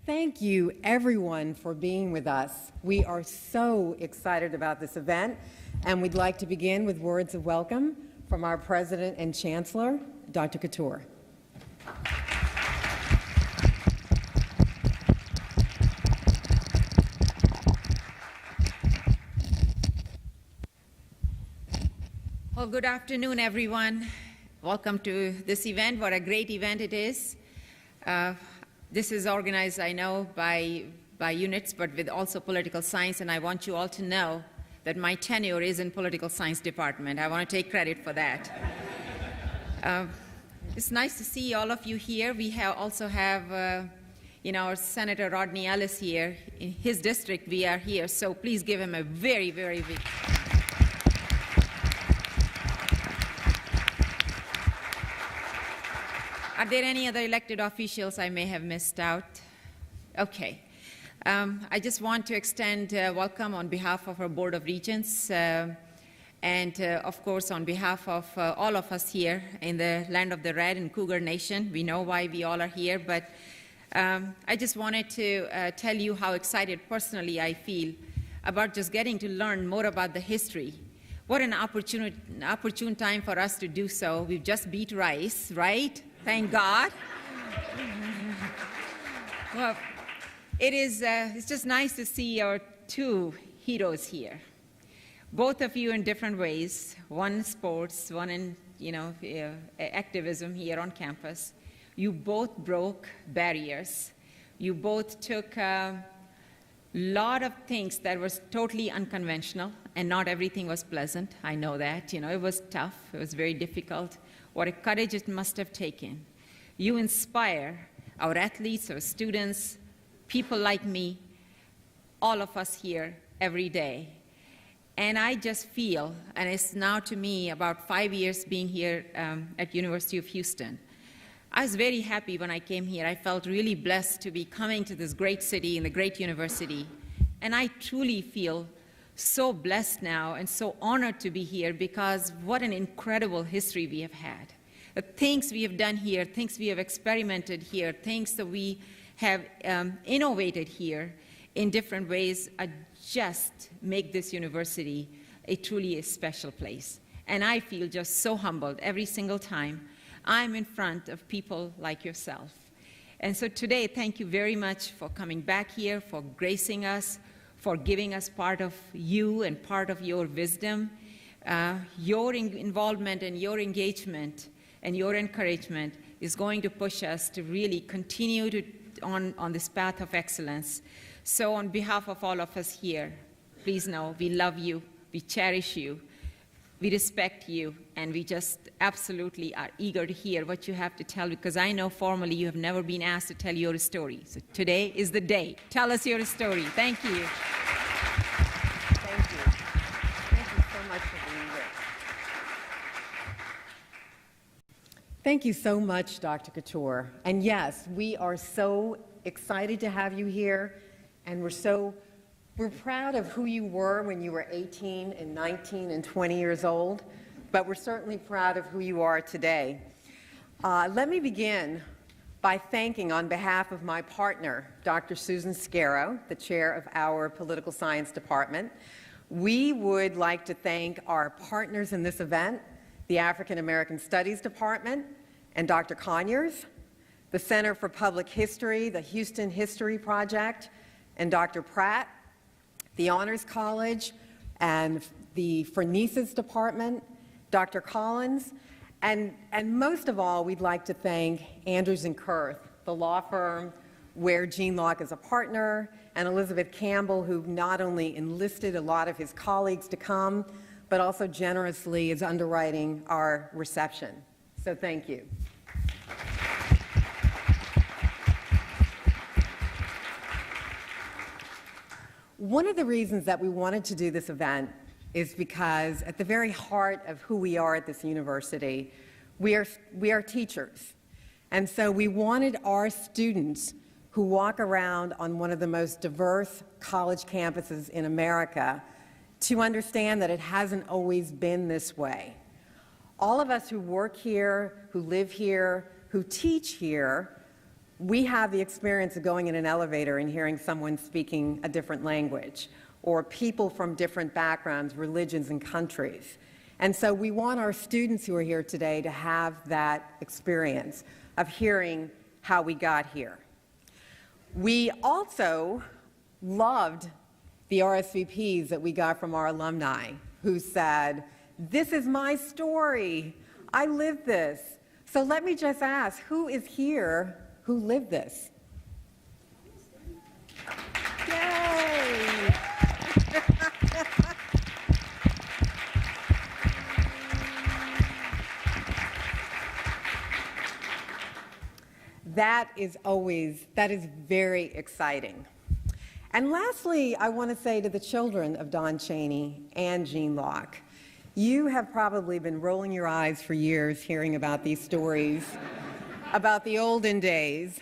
Thank you, everyone, for being with us. We are so excited about this event, and we'd like to begin with words of welcome from our President and Chancellor, Dr. Couture. Well, good afternoon, everyone. Welcome to this event. What a great event it is. This is organized, I know, by units, but with also political science, and I want you all to know that my tenure is in political science department. I want to take credit for that. It's nice to see all of you here. We also have our Senator Rodney Ellis here. In his district, we are here, so please give him a very, very big... Are there any other elected officials I may have missed out? Okay. I just want to extend welcome on behalf of our Board of Regents and, of course, on behalf of all of us here in the land of the Red and Cougar Nation. We know why we all are here, but I just wanted to tell you how excited personally I feel about just getting to learn more about the history. What an opportune time for us to do so. We've just beat Rice, right? Thank God. Well, it's just nice to see our two heroes here. Both of you in different ways, one in sports, one in activism here on campus. You both broke barriers. You both took a lot of things that was totally unconventional, and not everything was pleasant. I know that. It was tough. It was very difficult. What a courage it must have taken. You inspire our athletes, our students, people like me, all of us here every day. And I just feel, and it's now to me about 5 years being here at University of Houston. I was very happy when I came here. I felt really blessed to be coming to this great city and the great university. And I truly feel so blessed now and so honored to be here because what an incredible history we have had. The things we have done here, things we have experimented here, things that we have innovated here in different ways just make this university a truly special place. And I feel just so humbled every single time I'm in front of people like yourself. And so today, thank you very much for coming back here, for gracing us, for giving us part of you and part of your wisdom. Your involvement and your engagement and your encouragement is going to push us to really continue on this path of excellence. So on behalf of all of us here, please know we love you, we cherish you, we respect you, and we just absolutely are eager to hear what you have to tell, because I know formally you have never been asked to tell your story. So today is the day. Tell us your story. Thank you. Thank you. Thank you so much for being here. Thank you so much, Dr. Couture. And yes, we are so excited to have you here, and we're proud of who you were when you were 18 and 19 and 20 years old, but we're certainly proud of who you are today. Let me begin by thanking, on behalf of my partner, Dr. Susan Scarrow, the chair of our political science department. We would like to thank our partners in this event, the African American Studies Department and Dr. Conyers, the Center for Public History, the Houston History Project, and Dr. Pratt, the Honors College, and the Phronesis Department, Dr. Collins, and most of all, we'd like to thank Andrews & Kurth, the law firm where Gene Locke is a partner, and Elizabeth Campbell, who not only enlisted a lot of his colleagues to come, but also generously is underwriting our reception. So thank you. One of the reasons that we wanted to do this event is because at the very heart of who we are at this university, we are teachers. And so we wanted our students who walk around on one of the most diverse college campuses in America to understand that it hasn't always been this way. All of us who work here, who live here, who teach here, we have the experience of going in an elevator and hearing someone speaking a different language, or people from different backgrounds, religions, and countries. And so we want our students who are here today to have that experience of hearing how we got here. We also loved the RSVPs that we got from our alumni who said, "This is my story. I lived this." So let me just ask, who is here who lived this? Yay! That is very exciting. And lastly, I want to say to the children of Don Chaney and Jean Locke, you have probably been rolling your eyes for years hearing about these stories about the olden days,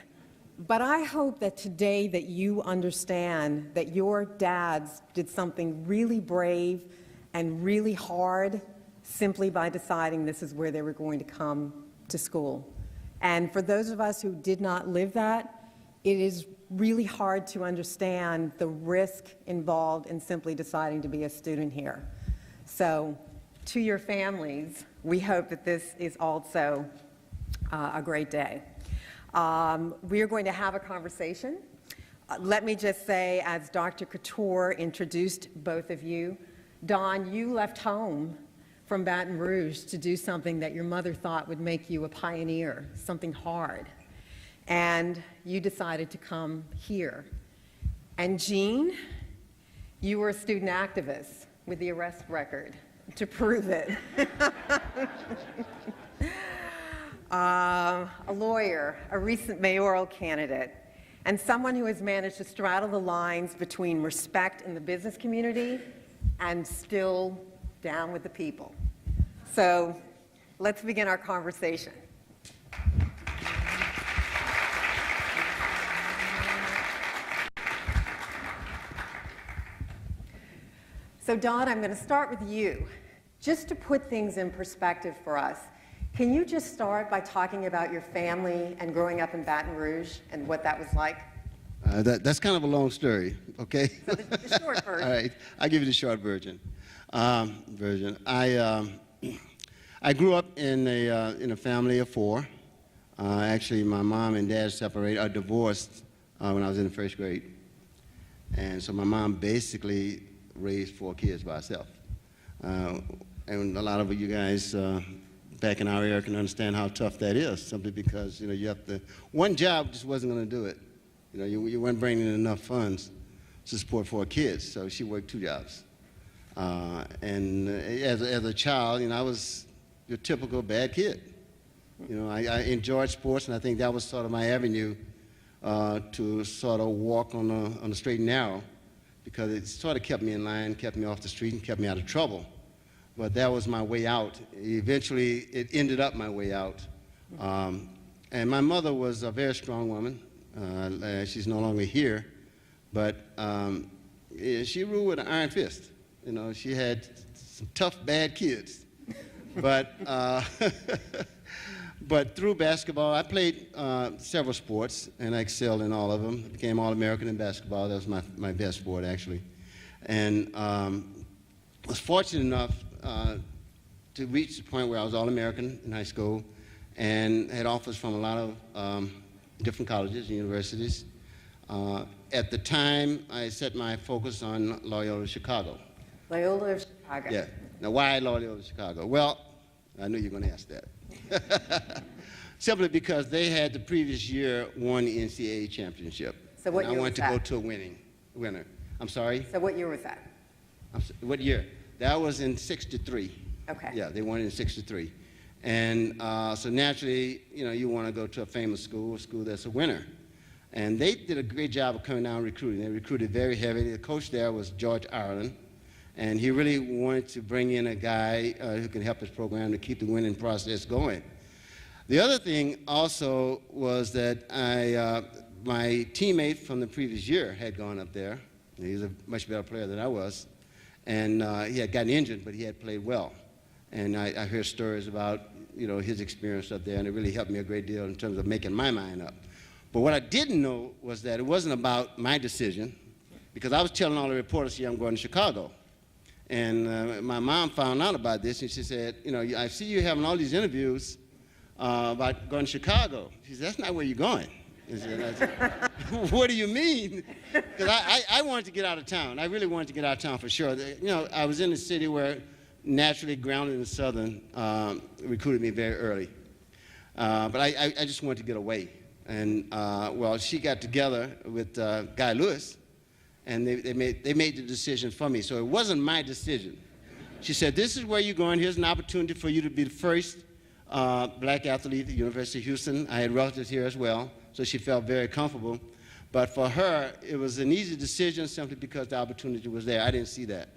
but I hope that today that you understand that your dads did something really brave and really hard simply by deciding this is where they were going to come to school. And for those of us who did not live that, it is really hard to understand the risk involved in simply deciding to be a student here. So, to your families, we hope that this is also a great day. We are going to have a conversation. Let me just say, as Dr. Couture introduced both of you, Don, you left home from Baton Rouge to do something that your mother thought would make you a pioneer, something hard. And you decided to come here. And Jean, you were a student activist with the arrest record to prove it. A lawyer, a recent mayoral candidate, and someone who has managed to straddle the lines between respect in the business community and still down with the people. So let's begin our conversation. So Don, I'm going to start with you. Just to put things in perspective for us, can you just start by talking about your family and growing up in Baton Rouge and what that was like? That's kind of a long story, okay? So the short version. All right, I'll give you the short version. I grew up in a family of four. Actually, my mom and dad divorced when I was in the first grade. And so my mom basically raised four kids by herself. And a lot of you guys back in our era can understand how tough that is, simply because, you have to, one job just wasn't going to do it. You weren't bringing in enough funds to support four kids, so she worked two jobs. And as a child, I was your typical bad kid. I enjoyed sports, and I think that was sort of my avenue to sort of walk on the straight and narrow, because it sort of kept me in line, kept me off the street, and kept me out of trouble. But that was my way out. Eventually, it ended up my way out. And my mother was a very strong woman. She's no longer here, but she ruled with an iron fist. She had some tough, bad kids. But but through basketball, I played several sports, and I excelled in all of them. I became All-American in basketball. That was my best sport, actually. And was fortunate enough to reach the point where I was All-American in high school and had offers from a lot of different colleges and universities. At the time, I set my focus on Loyola Chicago. Loyola of Chicago. Yeah. Now, why Loyola Chicago? Well, I knew you were going to ask that. Simply because they had the previous year won the NCAA championship. So what year was that? I wanted to go to a winner. I'm sorry? So what year was that? What year? That was in '63. Okay. Yeah, they won it in '63. And so naturally, you want to go to a famous school, a school that's a winner. And they did a great job of coming down and recruiting. They recruited very heavily. The coach there was George Ireland. And he really wanted to bring in a guy who can help his program to keep the winning process going. The other thing also was that my teammate from the previous year had gone up there. He was a much better player than I was. And he had gotten injured, but he had played well. And I heard stories about his experience up there, and it really helped me a great deal in terms of making my mind up. But what I didn't know was that it wasn't about my decision, because I was telling all the reporters here I'm going to Chicago. And my mom found out about this, and she said, you know, I see you having all these interviews about going to Chicago. She said, that's not where you're going. I said, what do you mean? Because I wanted to get out of town. I really wanted to get out of town for sure. You know, I was in a city where naturally grounded in the Southern recruited me very early. But I just wanted to get away. And, well, she got together with Guy Lewis, and they made the decision for me. So it wasn't my decision. She said, this is where you're going. Here's an opportunity for you to be the first black athlete at the University of Houston. I had relatives here as well, so she felt very comfortable. But for her, it was an easy decision simply because the opportunity was there. I didn't see that.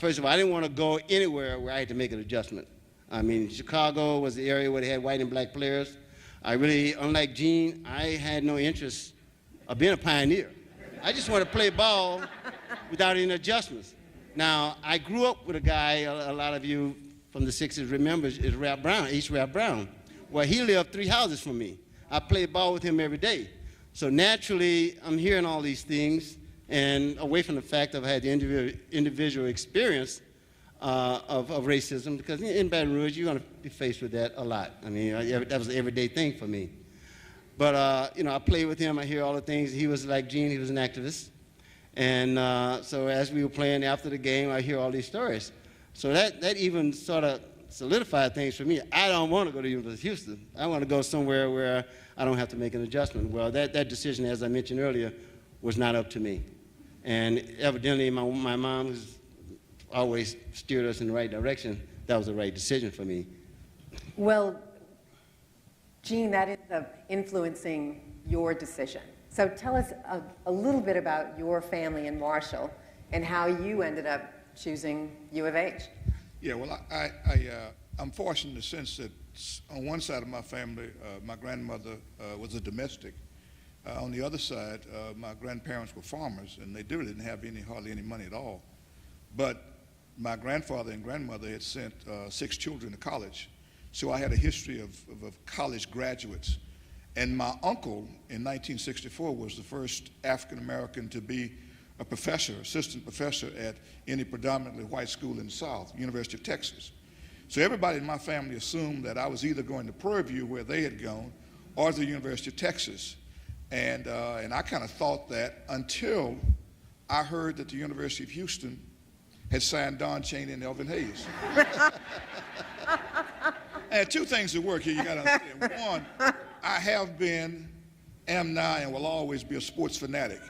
First of all, I didn't want to go anywhere where I had to make an adjustment. I mean, Chicago was the area where they had white and black players. I really, unlike Gene, I had no interest of being a pioneer. I just wanted to play ball without any adjustments. Now, I grew up with a guy, a lot of you from the 60s remember, is Rap Brown, H. Rap Brown. Well, he lived 3 houses from me. I played ball with him every day. So naturally, I'm hearing all these things, and away from the fact that I had the individual experience of racism, because in Baton Rouge, you're going to be faced with that a lot. I mean, that was an everyday thing for me. But, you know, I played with him. I hear all the things. He was like Gene. He was an activist. And so as we were playing after the game, I hear all these stories. So that even sort of solidified things for me. I don't want to go to University of Houston. I want to go somewhere where I don't have to make an adjustment. Well, that decision, as I mentioned earlier, was not up to me. And evidently, my mom, who's always steered us in the right direction, that was the right decision for me. Well, Gene, that is influencing your decision. So tell us a little bit about your family in Marshall and how you ended up choosing U of H. Yeah, well, I'm fortunate in the sense that on one side of my family, my grandmother was a domestic. On the other side, my grandparents were farmers, and they really didn't have hardly any money at all. But my grandfather and grandmother had sent 6 children to college. So I had a history of college graduates. And my uncle in 1964 was the first African American to be a professor, assistant professor at any predominantly white school in the South, University of Texas. So everybody in my family assumed that I was either going to Prairie View, where they had gone, or to the University of Texas. And I kind of thought that until I heard that the University of Houston had signed Don Chaney and Elvin Hayes. And 2 things that work here, you got to understand. One, I have been, am now, and will always be a sports fanatic.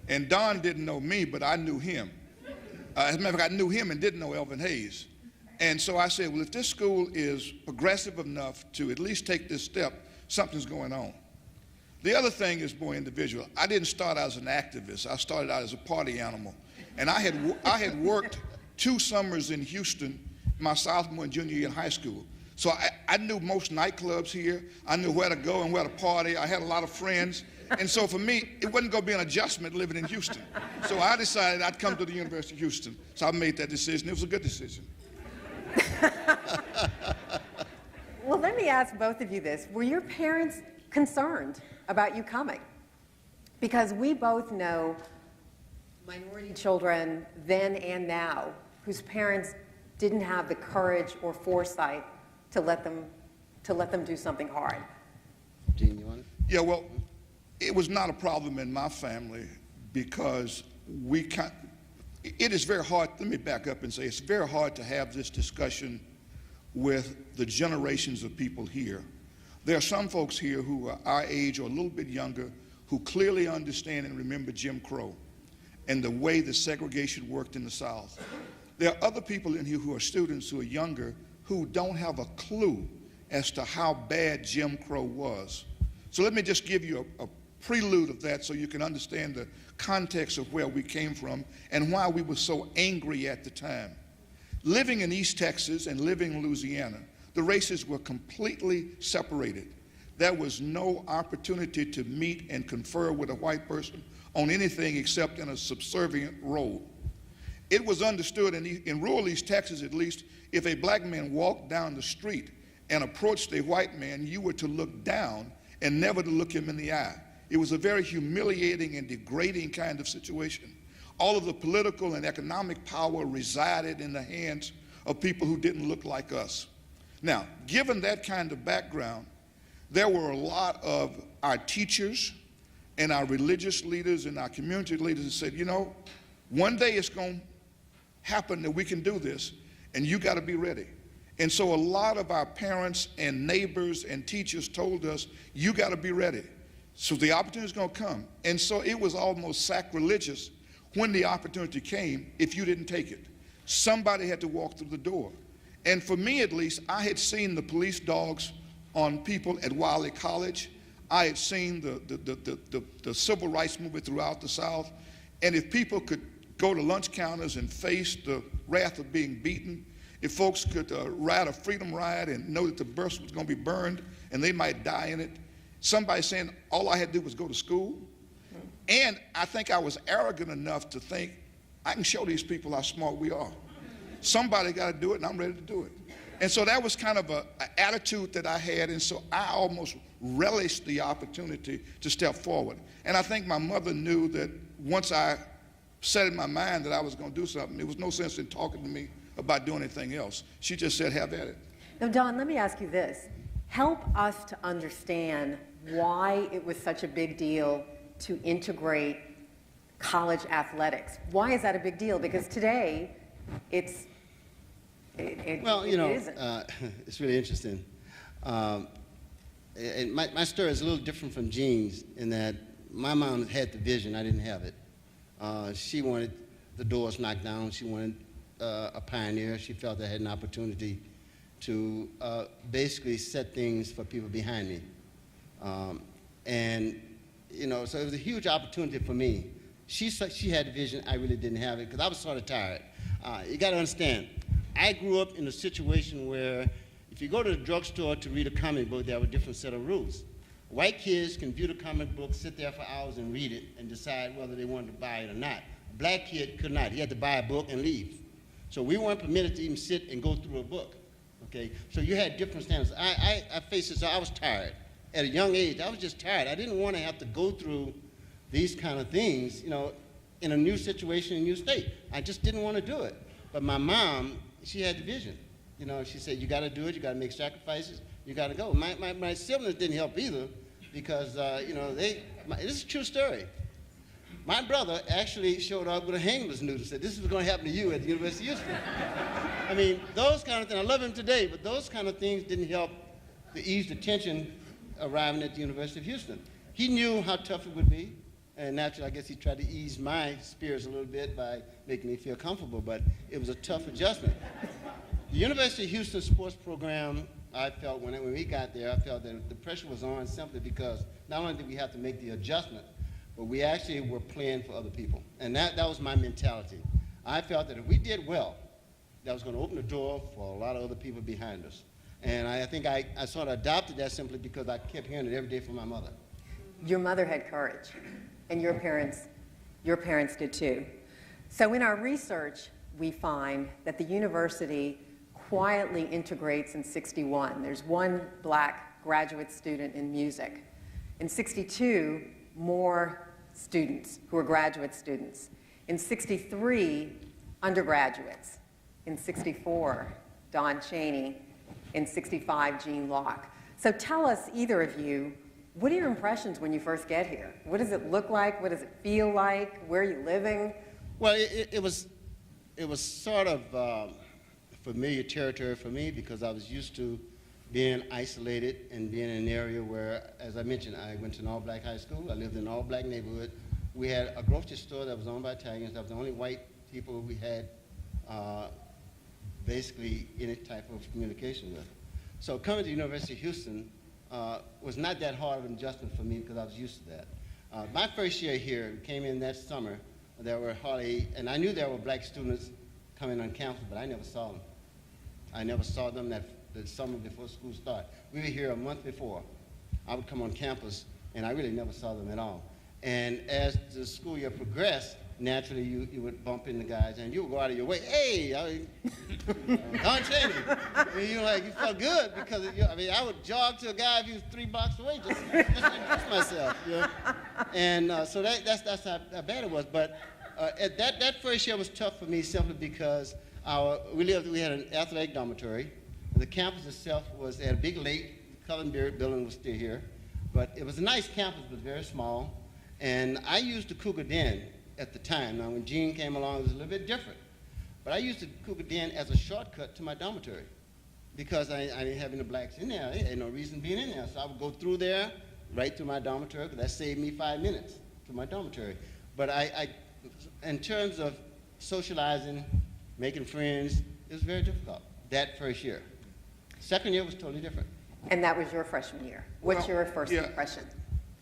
And Don didn't know me, but I knew him. As a matter of fact, I knew him and didn't know Elvin Hayes. And so I said, well, if this school is progressive enough to at least take this step, something's going on. The other thing is more individual. I didn't start out as an activist. I started out as a party animal. And I had worked 2 summers in Houston, my sophomore and junior year in high school. So I knew most nightclubs here. I knew where to go and where to party. I had a lot of friends. And so for me, it wasn't going to be an adjustment living in Houston. So I decided I'd come to the University of Houston. So I made that decision. It was a good decision. Well, let me ask both of you this. Were your parents concerned about you coming? Because we both know minority children then and now whose parents didn't have the courage or foresight to let them do something hard. Gene, you want it? Yeah, well, it was not a problem in my family because it is very hard, let me back up and say, it's very hard to have this discussion with the generations of people here. There are some folks here who are our age or a little bit younger who clearly understand and remember Jim Crow and the way the segregation worked in the South. There are other people in here who are students who are younger who don't have a clue as to how bad Jim Crow was. So let me just give you a prelude of that so you can understand the context of where we came from and why we were so angry at the time. Living in East Texas and living in Louisiana, the races were completely separated. There was no opportunity to meet and confer with a white person on anything except in a subservient role. It was understood in rural East Texas, at least, if a black man walked down the street and approached a white man, you were to look down and never to look him in the eye. It was a very humiliating and degrading kind of situation. All of the political and economic power resided in the hands of people who didn't look like us. Now, given that kind of background, there were a lot of our teachers and our religious leaders and our community leaders that said, you know, one day it's going to happen that we can do this, and you got to be ready. And so a lot of our parents and neighbors and teachers told us, you got to be ready. So the opportunity is going to come. And so it was almost sacrilegious when the opportunity came if you didn't take it. Somebody had to walk through the door. And for me, at least, I had seen the police dogs on people at Wiley College. I had seen the civil rights movement throughout the South. And if people could go to lunch counters and face the wrath of being beaten, if folks could ride a freedom ride and know that the bus was going to be burned and they might die in it, somebody saying all I had to do was go to school. And I think I was arrogant enough to think, I can show these people how smart we are. Somebody got to do it, and I'm ready to do it. And so that was kind of an attitude that I had, and so I almost relished the opportunity to step forward. And I think my mother knew that once I set in my mind that I was going to do something, there was no sense in talking to me about doing anything else. She just said, have at it. Now, Don, let me ask you this. Help us to understand why it was such a big deal to integrate college athletics. Why is that a big deal? Because today, it isn't. It's really interesting. And my story is a little different from Jean's in that my mom had the vision, I didn't have it. She wanted the doors knocked down. She wanted a pioneer. She felt I had an opportunity to basically set things for people behind me. So it was a huge opportunity for me. She had the vision, I really didn't have it because I was sort of tired. You got to understand, I grew up in a situation where if you go to the drugstore to read a comic book, there were a different set of rules. White kids can view the comic book, sit there for hours and read it and decide whether they wanted to buy it or not. A black kid could not. He had to buy a book and leave. So we weren't permitted to even sit and go through a book. Okay? So you had different standards. I faced this, so I was tired. At a young age, I was just tired. I didn't want to have to go through these kind of things, in a new situation, a new state. I just didn't want to do it. But my mom, she had the vision. She said, you got to do it, you got to make sacrifices, you got to go. My siblings didn't help either because, this is a true story. My brother actually showed up with a hangman's noose and said, this is what's going to happen to you at the University of Houston. I mean, those kind of things, I love him today, but those kind of things didn't help to ease the tension arriving at the University of Houston. He knew how tough it would be, and naturally, I guess he tried to ease my spirits a little bit by making me feel comfortable, but it was a tough adjustment. The University of Houston sports program, I felt when we got there, I felt that the pressure was on simply because not only did we have to make the adjustment, but we actually were playing for other people. And that was my mentality. I felt that if we did well, that was going to open the door for a lot of other people behind us. And I think I sort of adopted that simply because I kept hearing it every day from my mother. Your mother had courage, and your parents did too. So in our research, we find that the university quietly integrates in 61. There's one black graduate student in music. In 62, more students who are graduate students. In 63, undergraduates. In 64, Don Chaney. In 65, Gene Locke. So tell us, either of you, what are your impressions when you first get here? What does it look like? What does it feel like? Where are you living? Well, it was sort of familiar territory for me because I was used to being isolated and being in an area where, as I mentioned, I went to an all-black high school. I lived in an all-black neighborhood. We had a grocery store that was owned by Italians. That was the only white people we had basically any type of communication with. So coming to the University of Houston was not that hard of an adjustment for me because I was used to that. My first year here, came in that summer, there were hardly, and I knew there were black students coming on campus, but I never saw them. I never saw them the summer before school started. We were here a month before. I would come on campus, and I really never saw them at all. And as the school year progressed, naturally you would bump into guys and you would go out of your way. Hey, Don Cheney. I mean, you felt good because I would jog to a guy if he was 3 blocks away just to introduce myself. And so that's how bad it was. But that first year was tough for me simply because we had an athletic dormitory. The campus itself had a big lake. The Cullen building was still here. But it was a nice campus, but very small. And I used the Cougar Den at the time. Now, when Gene came along, it was a little bit different. But I used the Cougar Den as a shortcut to my dormitory because I didn't have any blacks in there. There had no reason being in there. So I would go through there, right through my dormitory, because that saved me 5 minutes to my dormitory. But in terms of socializing, making friends, it was very difficult that first year. Second year was totally different. And that was your freshman year. What's your first impression?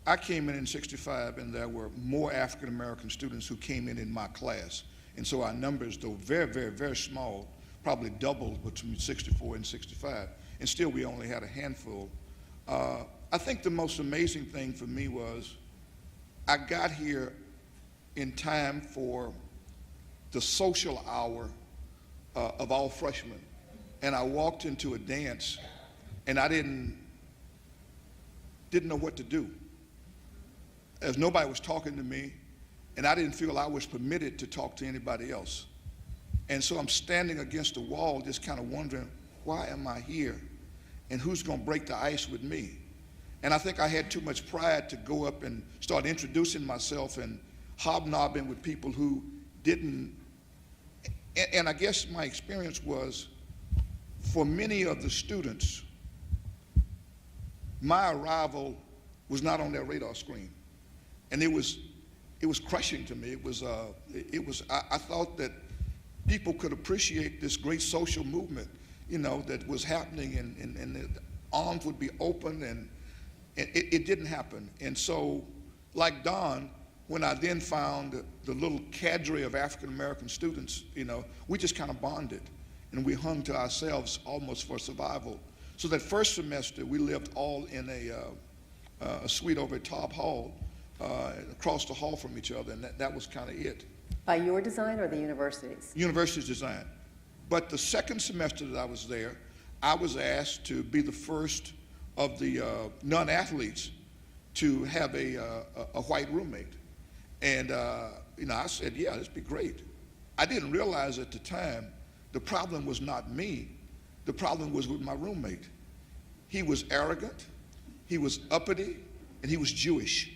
I came in 65, and there were more African-American students who came in my class. And so our numbers, though very, very, very small, probably doubled between 64 and 65. And still, we only had a handful. I think the most amazing thing for me was I got here in time for the social hour of all freshmen. And I walked into a dance, and I didn't know what to do. As nobody was talking to me, and I didn't feel I was permitted to talk to anybody else. And so I'm standing against the wall just kind of wondering, why am I here? And who's going to break the ice with me? And I think I had too much pride to go up and start introducing myself and hobnobbing with people who didn't. And I guess my experience was, for many of the students, my arrival was not on their radar screen. And it was crushing to me. I thought that people could appreciate this great social movement, that was happening, and the arms would be open, and it didn't happen. And so, like Don, when I then found the little cadre of African-American students, we just kind of bonded, and we hung to ourselves almost for survival. So that first semester, we lived all in a suite over at Taub Hall, across the hall from each other, and that was kind of it. By your design or the university's? University's design. But the second semester that I was there, I was asked to be the first of the non-athletes to have a white roommate. And I said, yeah, this would be great. I didn't realize at the time the problem was not me. The problem was with my roommate. He was arrogant, he was uppity, and he was Jewish.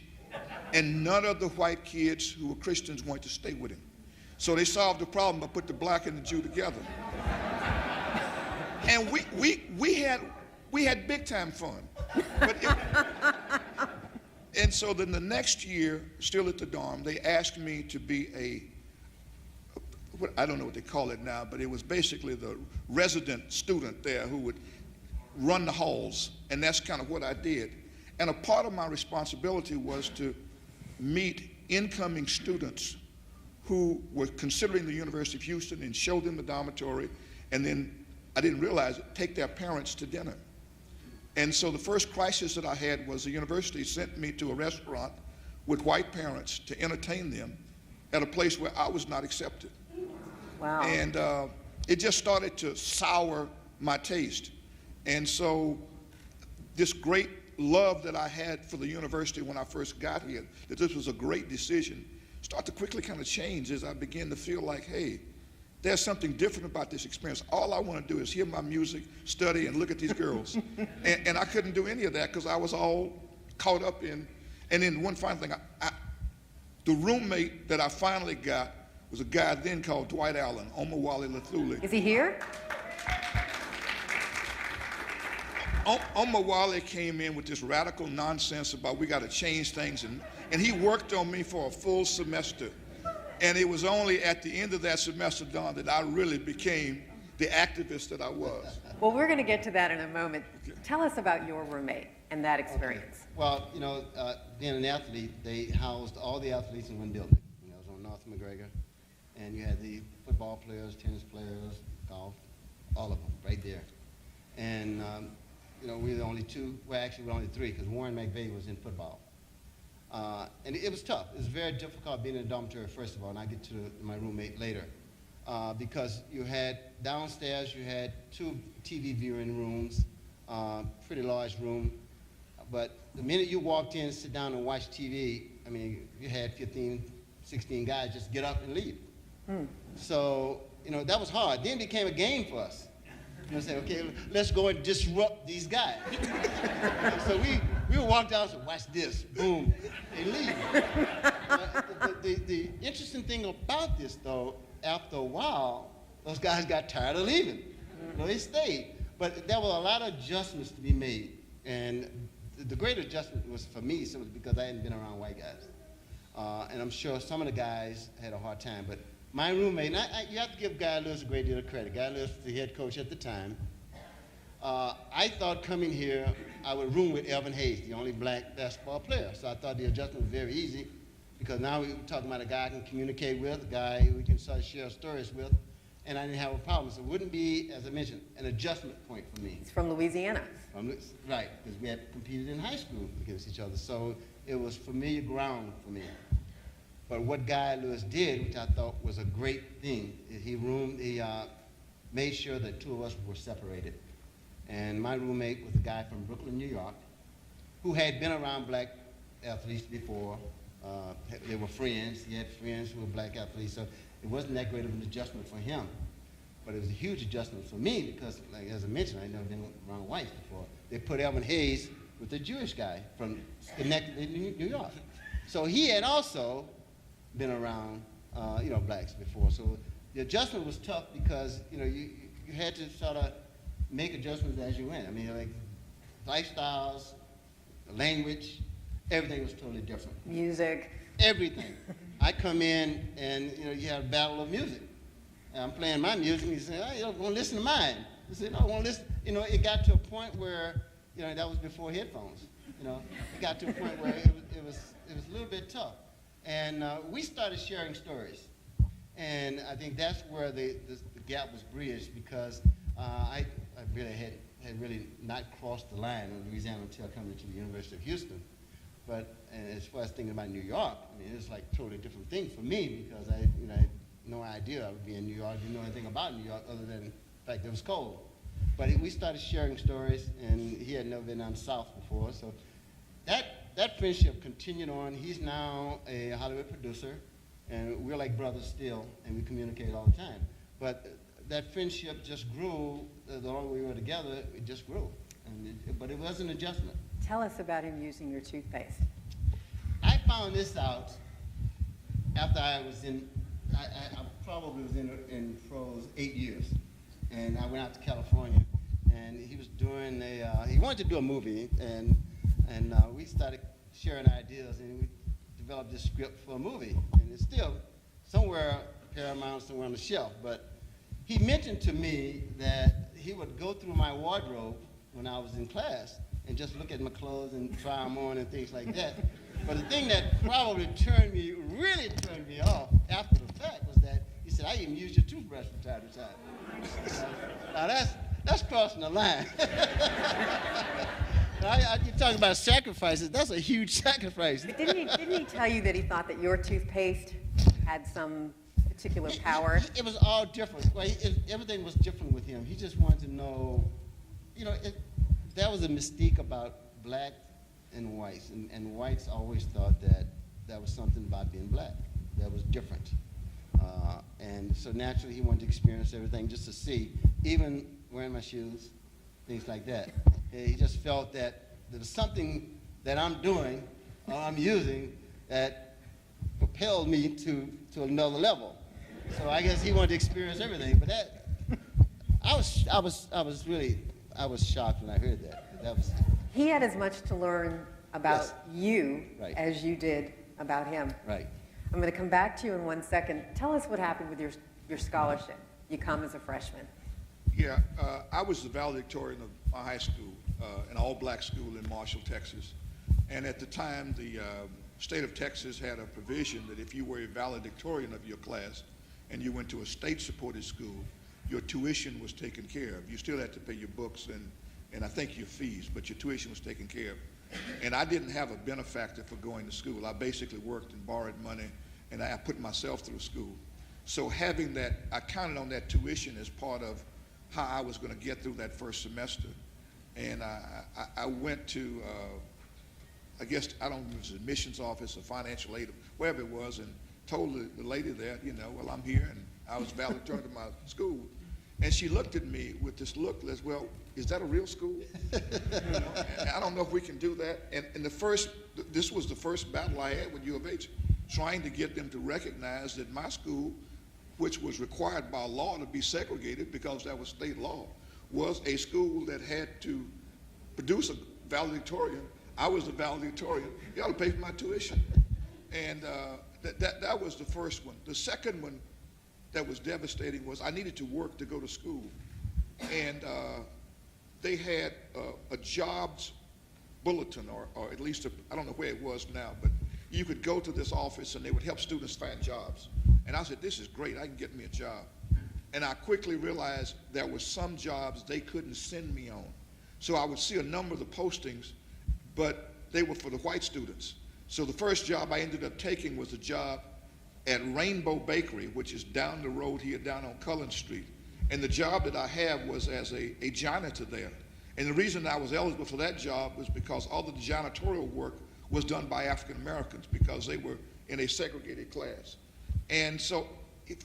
And none of the white kids who were Christians wanted to stay with him. So they solved the problem by putting the black and the Jew together. And we had big time fun. And so then the next year, still at the dorm, they asked me to be I don't know what they call it now, but it was basically the resident student there who would run the halls. And that's kind of what I did. And a part of my responsibility was to meet incoming students who were considering the University of Houston and show them the dormitory, and then, I didn't realize it, take their parents to dinner. And so the first crisis that I had was the university sent me to a restaurant with white parents to entertain them at a place where I was not accepted. Wow. And it just started to sour my taste. And so this great love that I had for the university when I first got here, that this was a great decision, started to quickly kind of change as I began to feel like, hey, there's something different about this experience. All I want to do is hear my music, study, and look at these girls. and I couldn't do any of that because I was all caught up in. And then one final thing, the roommate that I finally got was a guy then called Dwight Allen, Omawale Lathule. Is he here? Omawale came in with this radical nonsense about we got to change things, and he worked on me for a full semester. And it was only at the end of that semester, Don, that I really became the activist that I was. Well, we're going to get to that in a moment. Okay. Tell us about your roommate and that experience. Okay. Well, being an athlete, they housed all the athletes in one building. It was on North McGregor. And you had the football players, tennis players, golf, all of them right there. And, we were the only two, well, actually, we were only three, because Warren McVeigh was in football. And it was tough. It was very difficult being in a dormitory, first of all, and I get to my roommate later. Because you had downstairs, you had 2 TV viewing rooms, pretty large room. But the minute you walked in, sit down and watch TV, I mean, you had 15, 16 guys just get up and leave. So, that was hard. Then it became a game for us. Say, okay, let's go and disrupt these guys. So we would walk down and say, watch this, boom, they leave. But the interesting thing about this, though, after a while, those guys got tired of leaving. They stayed. But there were a lot of adjustments to be made. And the great adjustment was for me simply because I hadn't been around white guys. And I'm sure some of the guys had a hard time. But my roommate, and you have to give Guy Lewis a great deal of credit. Guy Lewis was the head coach at the time. I thought coming here, I would room with Elvin Hayes, the only black basketball player. So I thought the adjustment was very easy because now we're talking about a guy I can communicate with, a guy we can sort of share stories with, and I didn't have a problem. So it wouldn't be, as I mentioned, an adjustment point for me. He's from Louisiana. Right, because we had competed in high school against each other. So it was familiar ground for me. But what Guy Lewis did, which I thought was a great thing, is he made sure that 2 of us were separated. And my roommate was a guy from Brooklyn, New York, who had been around black athletes before. They were friends. He had friends who were black athletes, so it wasn't that great of an adjustment for him. But it was a huge adjustment for me because, like, as I mentioned, I'd never been around whites before. They put Elvin Hayes with a Jewish guy from Schenectady, New York. So he had also been around, blacks before. So the adjustment was tough because, you had to sort of make adjustments as you went. I mean, like lifestyles, language, everything was totally different. Music. Everything. I come in and, you had a battle of music. And I'm playing my music and you say, oh, you don't want to listen to mine. I said, no, I want to listen. It got to a point where, that was before headphones. It got to a point where it was a little bit tough. And we started sharing stories. And I think that's where the gap was bridged because I really had really not crossed the line in Louisiana until coming to the University of Houston. But and as far as thinking about New York, I mean, it was like a totally different thing for me because I had no idea I would be in New York. Didn't know anything about New York other than the fact that it was cold. But we started sharing stories, and he had never been down south before. So that friendship continued on. He's now a Hollywood producer, and we're like brothers still, and we communicate all the time. But that friendship just grew. The longer we were together, it just grew. But it was an adjustment. Tell us about him using your toothpaste. I found this out after I probably was in pros 8 years. And I went out to California, and he was doing he wanted to do a movie, and we started sharing ideas, and we developed this script for a movie. And it's still somewhere, Paramount, somewhere on the shelf. But he mentioned to me that he would go through my wardrobe when I was in class and just look at my clothes and try them on and things like that. But the thing that probably really turned me off after the fact was that he said, I even use your toothbrush from time to time. Now that's crossing the line. You're talking about sacrifices. That's a huge sacrifice. Didn't he tell you that he thought that your toothpaste had some particular power? It was all different. Well, everything was different with him. He just wanted to know, there was a mystique about black and whites, and whites always thought that was something about being black that was different. And so naturally he wanted to experience everything just to see, even wearing my shoes, things like that. He just felt that there was something that I'm doing or I'm using that propelled me to another level. So I guess he wanted to experience everything. But I was shocked when I heard that. He had as much to learn about Yes. you Right. as you did about him. Right. I'm going to come back to you in 1 second. Tell us what happened with your scholarship. You come as a freshman. Yeah, I was the valedictorian of my high school, an all-black school in Marshall, Texas. And at the time, the state of Texas had a provision that if you were a valedictorian of your class and you went to a state-supported school, your tuition was taken care of. You still had to pay your books and I think your fees, but your tuition was taken care of. And I didn't have a benefactor for going to school. I basically worked and borrowed money, and I put myself through school. So having that, I counted on that tuition as part of how I was going to get through that first semester. And I went to, I guess, I don't know if it was the admissions office or financial aid, wherever it was, and told the lady there, well, I'm here, and I was valedictorian of my school. And she looked at me with this look, well, is that a real school? And I don't know if we can do that. And this was the first battle I had with U of H, trying to get them to recognize that my school, which was required by law to be segregated because that was state law, was a school that had to produce a valedictorian. I was the valedictorian. You ought to pay for my tuition. And that was the first one. The second one that was devastating was I needed to work to go to school. And they had a jobs bulletin, or at least, I don't know where it was now, but you could go to this office and they would help students find jobs. And I said, this is great, I can get me a job. And I quickly realized there were some jobs they couldn't send me on. So I would see a number of the postings, but they were for the white students. So the first job I ended up taking was a job at Rainbow Bakery, which is down the road here, down on Cullen Street. And the job that I had was as a janitor there. And the reason I was eligible for that job was because all of the janitorial work was done by African Americans because they were in a segregated class. And so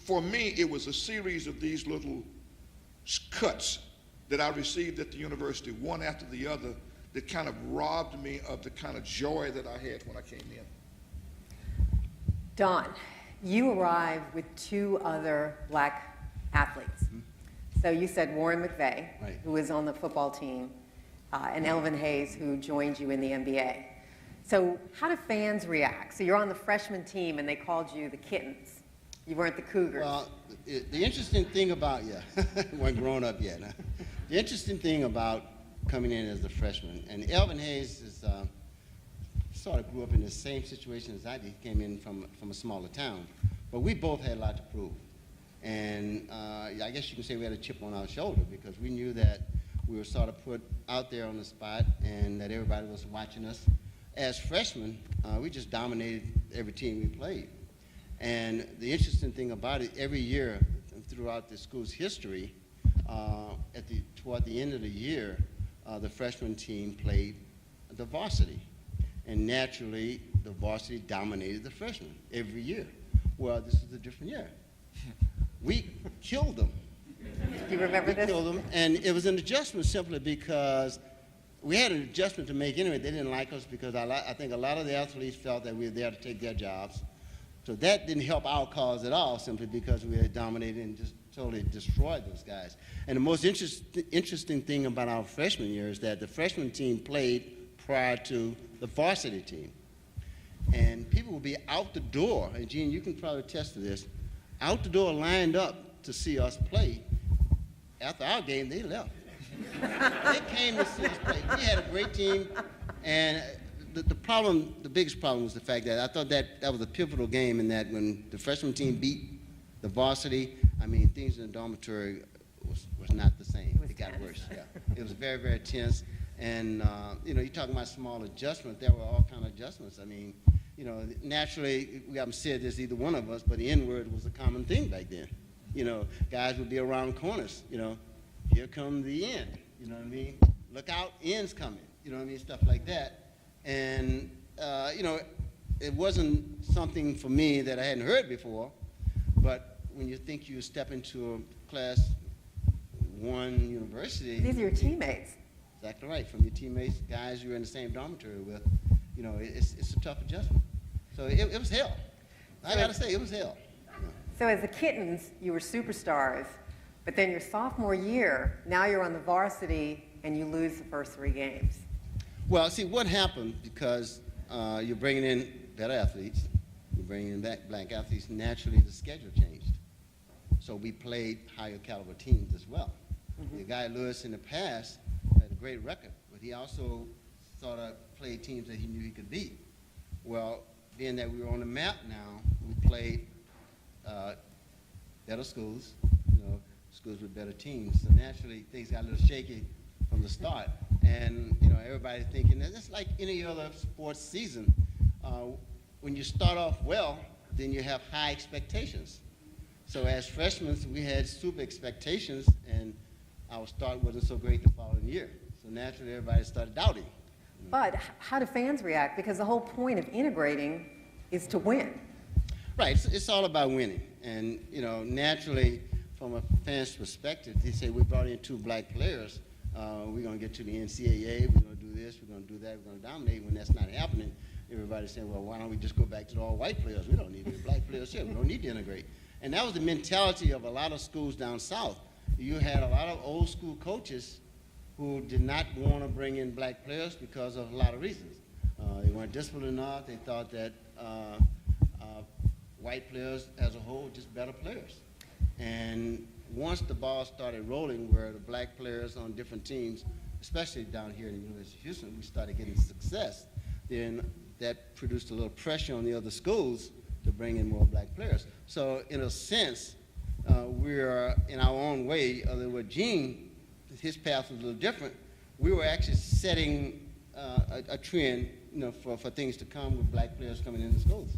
for me, it was a series of these little cuts that I received at the university, one after the other, that kind of robbed me of the kind of joy that I had when I came in. Don, you arrived with two other black athletes. Mm-hmm. So you said Warren McVeigh, right, who was on the football team, and Elvin Hayes, who joined you in the NBA. So how do fans react? So you're on the freshman team, and they called you the Kittens. You weren't the Cougars. Well, the interesting thing about, weren't grown up yet. Huh? The interesting thing about coming in as a freshman, and Elvin Hayes is sort of grew up in the same situation as I did. He came in from a smaller town, but we both had a lot to prove. And I guess you can say we had a chip on our shoulder because we knew that we were sort of put out there on the spot and that everybody was watching us. As freshmen, we just dominated every team we played. And the interesting thing about it, every year throughout the school's history, toward the end of the year, the freshman team played the varsity. And naturally, the varsity dominated the freshmen every year. Well, this is a different year. We killed them. Do you remember this? We killed them, and it was an adjustment simply because we had an adjustment to make anyway. They didn't like us because I think a lot of the athletes felt that we were there to take their jobs. So that didn't help our cause at all, simply because we had dominated and just totally destroyed those guys. And the most interesting thing about our freshman year is that the freshman team played prior to the varsity team. And people would be out the door, and Gene, you can probably attest to this, out the door lined up to see us play. After our game, they left. They came to see us play. We had a great team, and the biggest problem was the fact that I thought that was a pivotal game in that when the freshman team beat the varsity, things in the dormitory was not the same. It got worse. Yeah. It was very, very tense. And, you're talking about small adjustments. There were all kinds of adjustments. Naturally, we haven't said this, either one of us, but the N-word was a common thing back then. Guys would be around corners, here come the end, Look out, end's coming, stuff like that. And, it wasn't something for me that I hadn't heard before, but when you think you step into a class 1 university. These are your teammates. Exactly right, from your teammates, guys you're in the same dormitory with, it's a tough adjustment. So it was hell. I gotta say, it was hell. So as the Kittens, you were superstars, but then your sophomore year, now you're on the varsity and you lose the first 3 games. Well, see, what happened, because you're bringing in better athletes, you're bringing in black athletes, naturally the schedule changed. So we played higher caliber teams as well. Mm-hmm. The guy Lewis in the past had a great record, but he also sort of played teams that he knew he could beat. Well, being that we were on the map now, we played better schools, schools with better teams. So naturally, things got a little shaky from the start. And everybody thinking that it's like any other sports season. When you start off well, then you have high expectations. So as freshmen, we had super expectations, and our start wasn't so great the following year. So naturally, everybody started doubting. But how do fans react? Because the whole point of integrating is to win. Right, it's all about winning. And, naturally, from a fan's perspective, they say we brought in 2 black players. We're going to get to the NCAA, we're going to do this, we're going to do that, we're going to dominate. When that's not happening, everybody's saying, well, why don't we just go back to the all-white players? We don't need any black players here. We don't need to integrate. And that was the mentality of a lot of schools down south. You had a lot of old school coaches who did not want to bring in black players because of a lot of reasons. They weren't disciplined enough. They thought that white players as a whole were just better players. And once the ball started rolling where the black players on different teams, especially down here in the University of Houston, we started getting success, then that produced a little pressure on the other schools to bring in more black players. So in a sense, we are in our own way, other than Gene, his path was a little different. We were actually setting a trend, for things to come with black players coming into schools.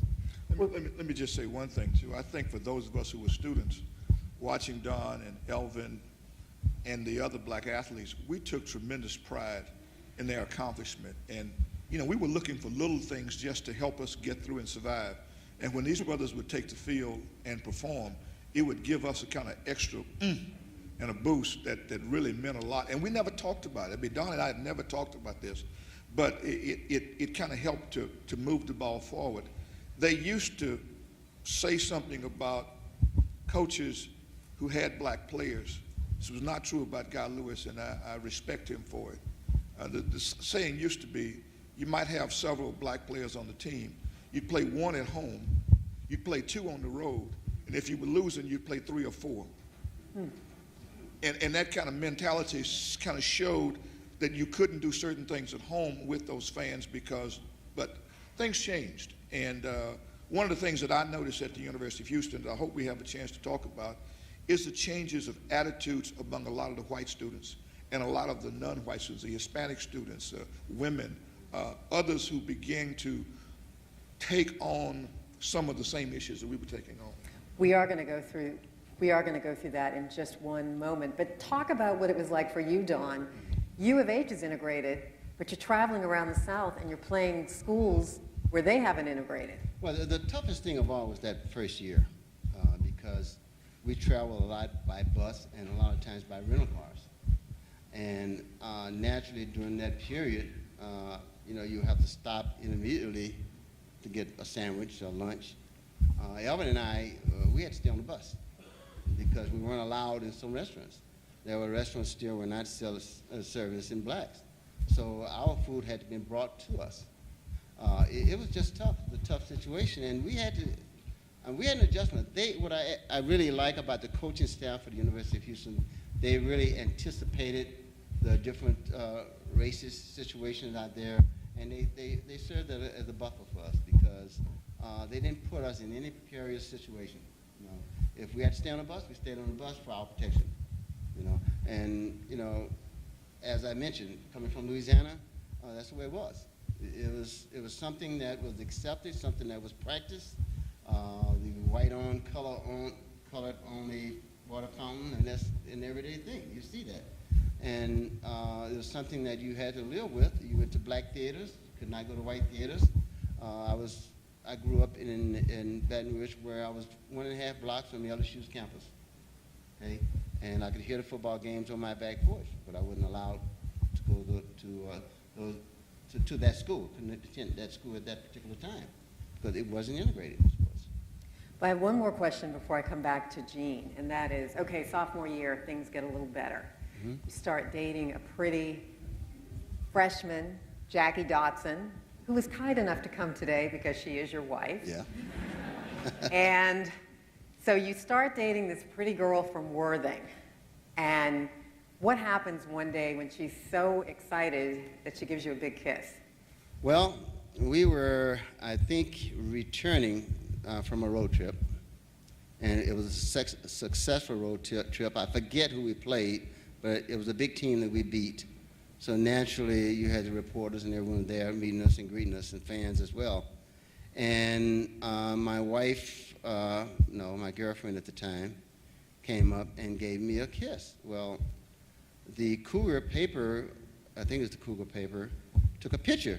Let me just say one thing, too. I think for those of us who were students, watching Don and Elvin and the other black athletes, we took tremendous pride in their accomplishment. And, we were looking for little things just to help us get through and survive. And when these brothers would take the field and perform, it would give us a kind of extra and a boost that really meant a lot. And we never talked about it. I mean, Don and I had never talked about this, but it kind of helped to move the ball forward. They used to say something about coaches who had black players. This was not true about Guy Lewis, and I respect him for it. The saying used to be, you might have several black players on the team. You'd play 1 at home, you'd play 2 on the road, and if you were losing, you'd play 3 or 4. And that kind of mentality kind of showed that you couldn't do certain things at home with those fans but things changed. And one of the things that I noticed at the University of Houston that I hope we have a chance to talk about is the changes of attitudes among a lot of the white students and a lot of the non-white students, the Hispanic students, women, others who began to take on some of the same issues that we were taking on. We are going to go through that in just one moment. But talk about what it was like for you, Don. U of H is integrated, but you're traveling around the South and you're playing schools where they haven't integrated. Well, the toughest thing of all was that first year because we traveled a lot by bus and a lot of times by rental cars. And naturally during that period, you have to stop immediately to get a sandwich or lunch. Elvin and I, we had to stay on the bus because we weren't allowed in some restaurants. There were restaurants still were not service in blacks. So our food had to be brought to us. It was just tough, the tough situation, and we had an adjustment. What I really like about the coaching staff at the University of Houston, they really anticipated the different racist situations out there, and they served as a buffer for us because they didn't put us in any precarious situation. If we had to stay on the bus, we stayed on the bus for our protection. And as I mentioned, coming from Louisiana, that's the way it was. It was something that was accepted, something that was practiced. The white on, colored only water fountain, and that's an everyday thing. You see that. And it was something that you had to live with. You went to black theaters, could not go to white theaters. I grew up in Baton Rouge where I was 1.5 blocks from the LSU's campus. Okay? And I could hear the football games on my back porch, but I wasn't allowed to go to that school, couldn't attend that school at that particular time because it wasn't integrated in sports. But I have one more question before I come back to Gene, and that is, okay, sophomore year, things get a little better. Mm-hmm. You start dating a pretty freshman, Jackie Dotson, who was kind enough to come today because she is your wife. Yeah. And so you start dating this pretty girl from Worthing, and what happens one day when she's so excited that she gives you a big kiss? Well, we were, I think, returning from a road trip, and it was a successful road trip. I forget who we played, but it was a big team that we beat. So naturally, you had the reporters and everyone there meeting us and greeting us, and fans as well. And my wife, no, my girlfriend at the time, came up and gave me a kiss. Well, the Cougar paper, I think it was the Cougar paper, took a picture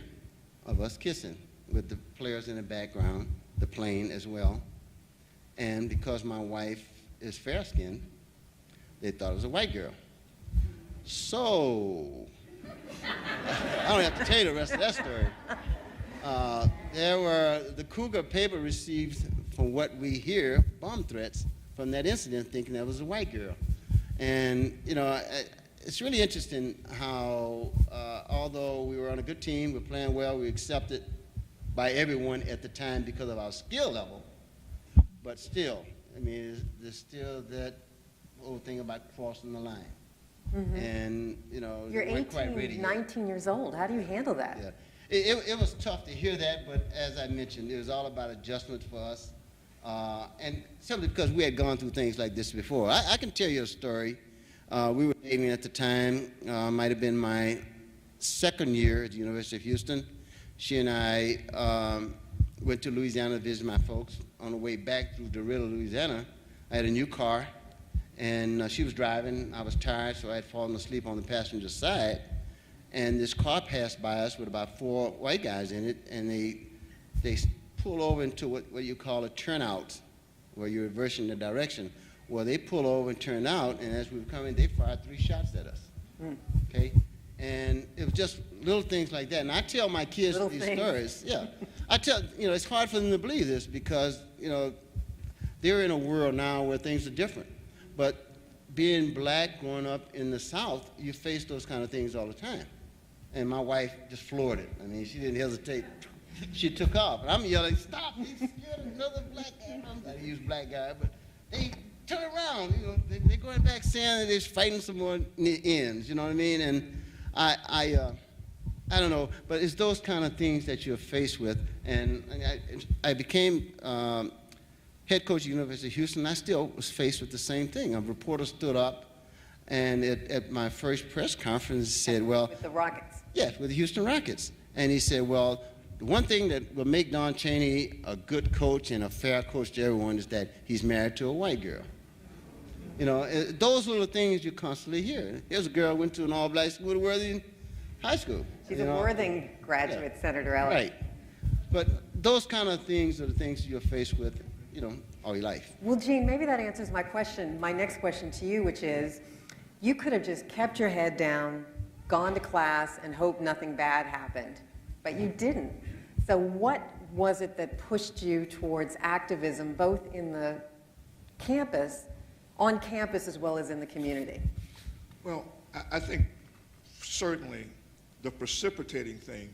of us kissing with the players in the background, the plane as well. And because my wife is fair-skinned, they thought it was a white girl. So, I don't have to tell you the rest of that story. The Cougar paper received, from what we hear, bomb threats from that incident, thinking that was a white girl. And, you know, it's really interesting how, although we were on a good team, we're playing well, we were accepted by everyone at the time because of our skill level, but still, I mean, there's still that old thing about crossing the line. Mm-hmm. And, you know, you're 18, 19 years old. How do you handle that? Yeah. It was tough to hear that, but as I mentioned, it was all about adjustment for us. And simply because we had gone through things like this before. I can tell you a story. We were dating at the time, might have been my second year at the University of Houston. She and I went to Louisiana to visit my folks. On the way back through DeRidder, Louisiana, I had a new car, and she was driving. I was tired, so I had fallen asleep on the passenger side. And this car passed by us with about 4 white guys in it, and they pull over into what you call a turnout, where you're reversing the direction. Well, they pull over and turn out, and as we were coming, they fired 3 shots at us. Okay? And it was just little things like that. And I tell my kids these stories. Yeah. I tell, you know, it's hard for them to believe this because, you know, they're in a world now where things are different. But being black, growing up in the South, you face those kind of things all the time. And my wife just floored it. I mean, she didn't hesitate. She took off. And I'm yelling, stop, he's scared another black guy. I use black guy, but they turn around. You know, they're going back saying that they're fighting some more ends, you know what I mean? And I don't know, but it's those kind of things that you're faced with. And I became head coach at the University of Houston. I still was faced with the same thing. A reporter stood up, and at my first press conference said, well... With the Rockets. Yes, with the Houston Rockets. And he said, well, the one thing that will make Don Chaney a good coach and a fair coach to everyone is that he's married to a white girl. You know, those little things you constantly hear. Here's a girl who went to an all-black school at Worthing High School. She's a Worthing graduate, yeah. Senator Ellis. Right. But those kind of things are the things you're faced with, you know, all your life. Well, Gene, maybe that answers my question, my next question to you, which is, you could have just kept your head down, gone to class, and hoped nothing bad happened, but you didn't. So what was it that pushed you towards activism, both in the campus, on campus, as well as in the community? Well, I think certainly the precipitating thing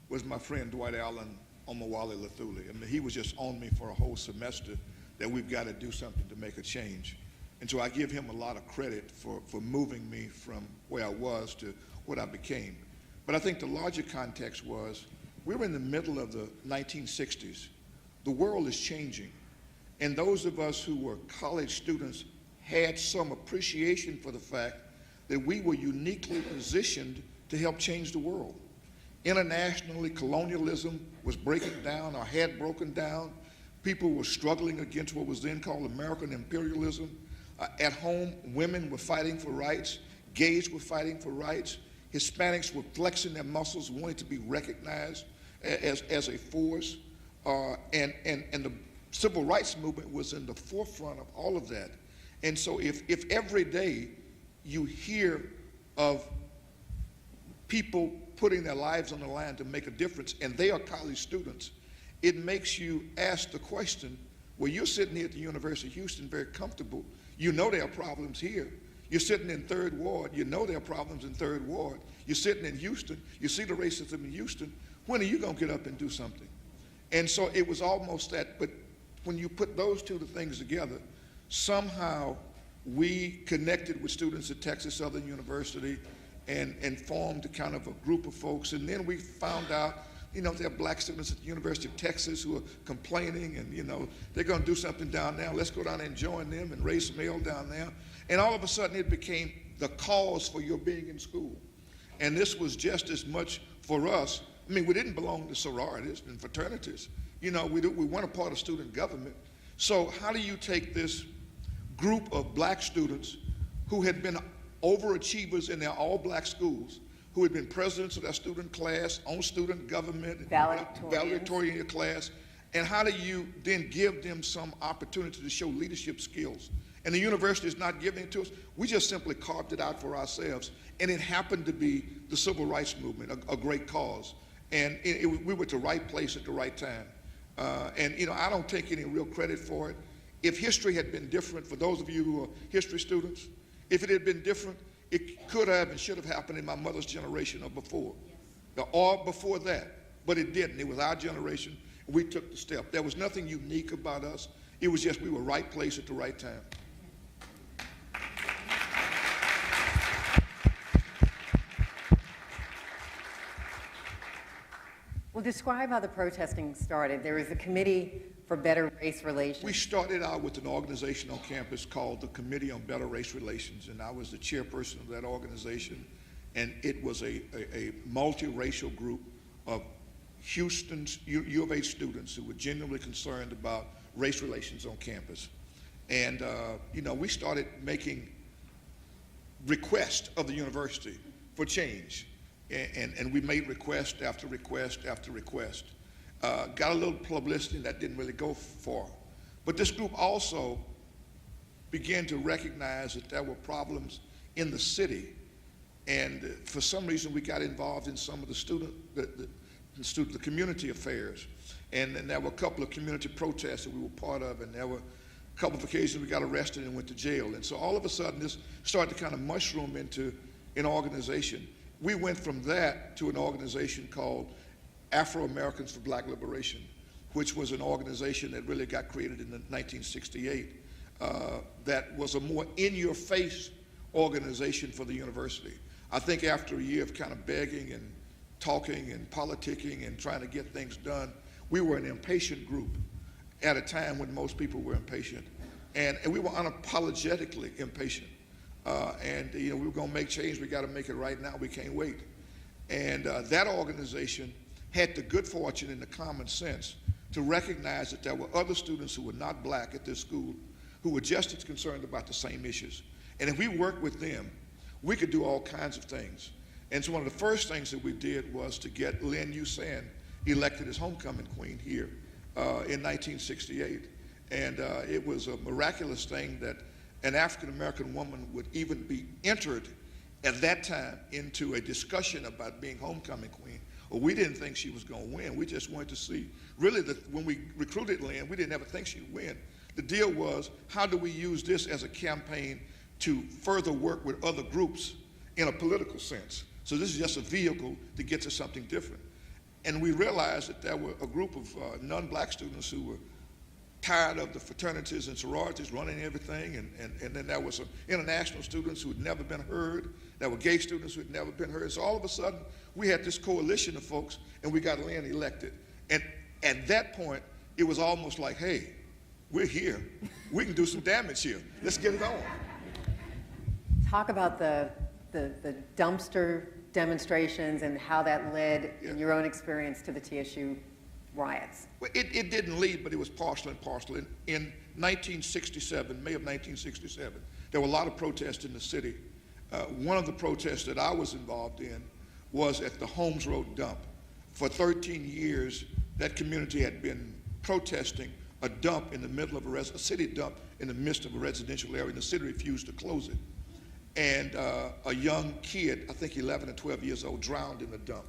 was my friend Dwight Allen Omawale Lethuli. I mean, he was just on me for a whole semester that we've got to do something to make a change. And so I give him a lot of credit for moving me from where I was to what I became. But I think the larger context was, we were in the middle of the 1960s. The world is changing. And those of us who were college students had some appreciation for the fact that we were uniquely positioned to help change the world. Internationally, colonialism was breaking down or had broken down. People were struggling against what was then called American imperialism. At home, women were fighting for rights. Gays were fighting for rights. Hispanics were flexing their muscles, wanting to be recognized as a force. And the civil rights movement was in the forefront of all of that. And so if every day you hear of people putting their lives on the line to make a difference, and they are college students, it makes you ask the question, well, you're sitting here at the University of Houston very comfortable. You know there are problems here. You're sitting in Third Ward. You know there are problems in Third Ward. You're sitting in Houston. You see the racism in Houston. When are you going to get up and do something? And so it was almost that, but when you put those two things together, somehow we connected with students at Texas Southern University and formed a kind of a group of folks. And then we found out, you know, there are black students at the University of Texas who are complaining and, you know, they're going to do something down there. Let's go down there and join them and raise some hell down there. And all of a sudden it became the cause for your being in school. And this was just as much for us. I mean, we didn't belong to sororities and fraternities. You know, we weren't a part of student government. So how do you take this group of black students who had been overachievers in their all-black schools, who had been presidents of their student class, on student government, valedictorian in your class, and how do you then give them some opportunity to show leadership skills? And the university is not giving it to us. We just simply carved it out for ourselves. And it happened to be the civil rights movement, a great cause. And we were at the right place at the right time. And, you know, I don't take any real credit for it. If history had been different, for those of you who are history students, if it had been different, it could have and should have happened in my mother's generation or before. Yes. Or before that. But it didn't. It was our generation. We took the step. There was nothing unique about us. It was just we were right place at the right time. Well, describe how the protesting started. There was a Committee for Better Race Relations. We started out with an organization on campus called the Committee on Better Race Relations, and I was the chairperson of that organization. And it was a multiracial group of Houston's U of H students who were genuinely concerned about race relations on campus. And, you know, we started making requests of the university for change. And we made request after request after request. Got a little publicity that didn't really go far. But this group also began to recognize that there were problems in the city. And for some reason, we got involved in some of the community affairs. And then there were a couple of community protests that we were part of, and there were a couple of occasions we got arrested and went to jail. And so all of a sudden, this started to kind of mushroom into an organization. We went from that to an organization called Afro-Americans for Black Liberation, which was an organization that really got created in 1968. That was a more in-your-face organization for the university. I think after a year of kind of begging and talking and politicking and trying to get things done, we were an impatient group at a time when most people were impatient. And we were unapologetically impatient. And you know, we were going to make change. We got to make it right now. We can't wait. And that organization had the good fortune and the common sense to recognize that there were other students who were not black at this school who were just as concerned about the same issues. And if we worked with them, we could do all kinds of things. And so one of the first things that we did was to get Lynn Yusan elected as homecoming queen here in 1968. And it was a miraculous thing that an African-American woman would even be entered at that time into a discussion about being homecoming queen. Well, we didn't think she was going to win. We just wanted to see. Really, when we recruited Lynn, we didn't ever think she'd win. The deal was, how do we use this as a campaign to further work with other groups in a political sense? So this is just a vehicle to get to something different. And we realized that there were a group of non-black students who were tired of the fraternities and sororities running everything, and then there were some international students who had never been heard. There were gay students who had never been heard. So all of a sudden, we had this coalition of folks, and we got Lynn elected. And at that point, it was almost like, hey, we're here. We can do some damage here. Let's get it on. Talk about the dumpster demonstrations and how that led, in your own experience, to the TSU riots. Well, it didn't lead, but it was partial and partial. In 1967, May of 1967, there were a lot of protests in the city. One of the protests that I was involved in was at the Holmes Road dump. For 13 years, that community had been protesting a dump in the middle of a city dump in the midst of a residential area, and the city refused to close it. And a young kid, I think 11 or 12 years old, drowned in the dump.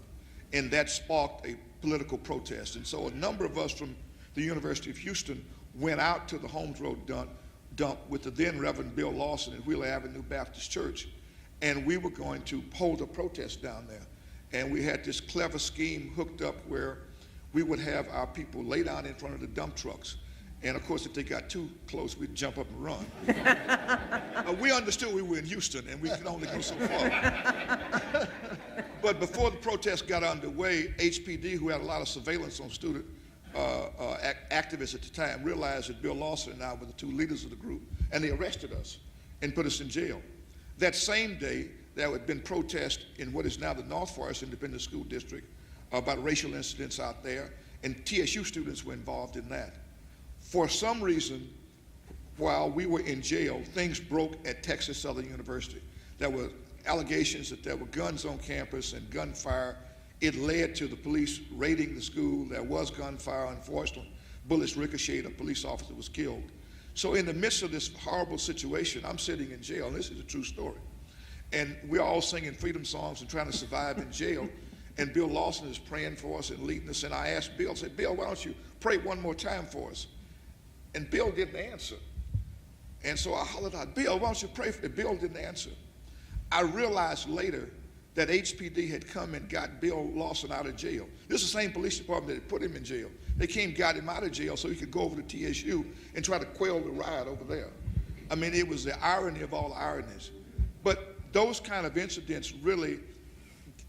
And that sparked a political protest. And so a number of us from the University of Houston went out to the Holmes Road dump with the then Reverend Bill Lawson at Wheeler Avenue Baptist Church. And we were going to hold a protest down there. And we had this clever scheme hooked up where we would have our people lay down in front of the dump trucks. And of course, if they got too close, we'd jump up and run. We understood we were in Houston and we could only go so far. But before the protest got underway, HPD, who had a lot of surveillance on student activists at the time, realized that Bill Lawson and I were the two leaders of the group, and they arrested us and put us in jail. That same day, there had been protests in what is now the North Forest Independent School District about racial incidents out there, and TSU students were involved in that. For some reason, while we were in jail, things broke at Texas Southern University. There were allegations that there were guns on campus and gunfire. It led to the police raiding the school. There was gunfire. Unfortunately, bullets ricocheted. A police officer was killed. So in the midst of this horrible situation, I'm sitting in jail, and this is a true story. And we're all singing freedom songs and trying to survive in jail. And Bill Lawson is praying for us and leading us. And I asked Bill, I said, Bill, why don't you pray one more time for us? And Bill didn't answer. And so I hollered out, Bill, why don't you pray for me? Bill didn't answer. I realized later that HPD had come and got Bill Lawson out of jail. This is the same police department that had put him in jail. They came, got him out of jail so he could go over to TSU and try to quell the riot over there. I mean, it was the irony of all ironies. But those kind of incidents really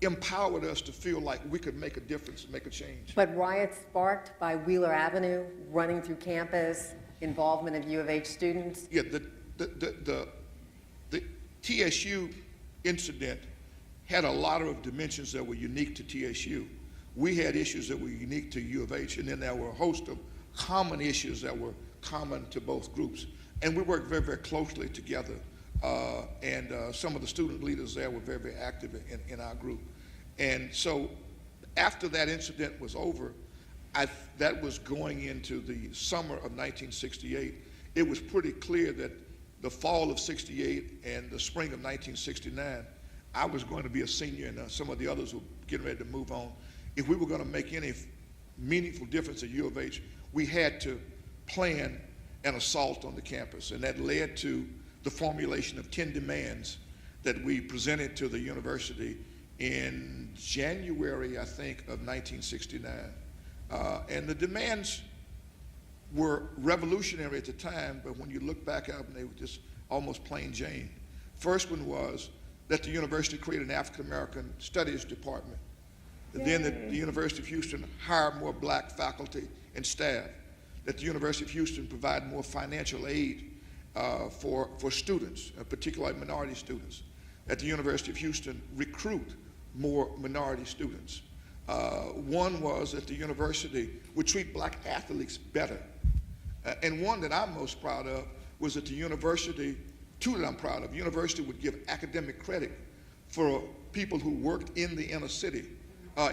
empowered us to feel like we could make a difference and make a change. But riots sparked by Wheeler Avenue, running through campus, involvement of U of H students? Yeah, the TSU incident had a lot of dimensions that were unique to TSU. We had issues that were unique to U of H, and then there were a host of common issues that were common to both groups. And we worked very, very closely together. And some of the student leaders there were very, very active in our group. And so after that incident was over, that was going into the summer of 1968. It was pretty clear that the fall of 68 and the spring of 1969, I was going to be a senior, and some of the others were getting ready to move on. If we were going to make any meaningful difference at U of H, we had to plan an assault on the campus, and that led to the formulation of 10 demands that we presented to the university in January, I think, of 1969. And the demands were revolutionary at the time, but when you look back at them, they were just almost plain Jane. First one was that the university create an African American Studies department. And then that the University of Houston hire more black faculty and staff. That the University of Houston provide more financial aid for students, particularly minority students. That the University of Houston recruit more minority students. One was that the university would treat black athletes better. And one that I'm most proud of was that the university, two that I'm proud of, the university would give academic credit for people who worked in the inner city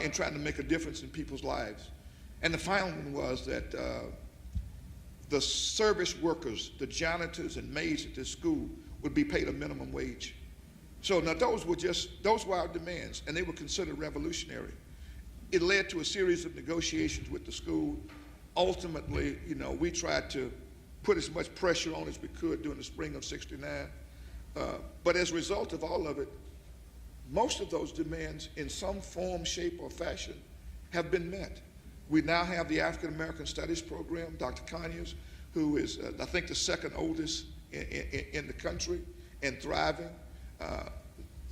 in trying to make a difference in people's lives. And the final one was that the service workers, the janitors and maids at this school would be paid a minimum wage. So now those were our demands, and they were considered revolutionary. It led to a series of negotiations with the school. Ultimately, we tried to put as much pressure on as we could during the spring of '69. But as a result of all of it, most of those demands in some form, shape, or fashion have been met. We now have the African American Studies program, Dr. Conyers, who is, I think, the second oldest in the country and thriving.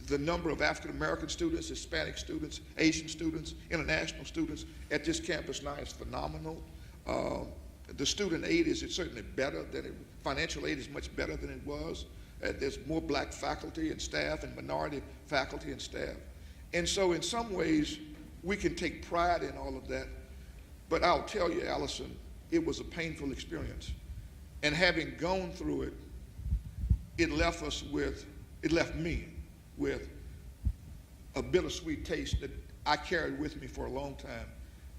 The number of African American students, Hispanic students, Asian students, international students at this campus now is phenomenal. The student aid is certainly better than financial aid is much better than it was. There's more black faculty and staff and minority faculty and staff. And so in some ways, we can take pride in all of that. But I'll tell you, Allison, it was a painful experience. And having gone through it, it left me with a bittersweet taste that I carried with me for a long time.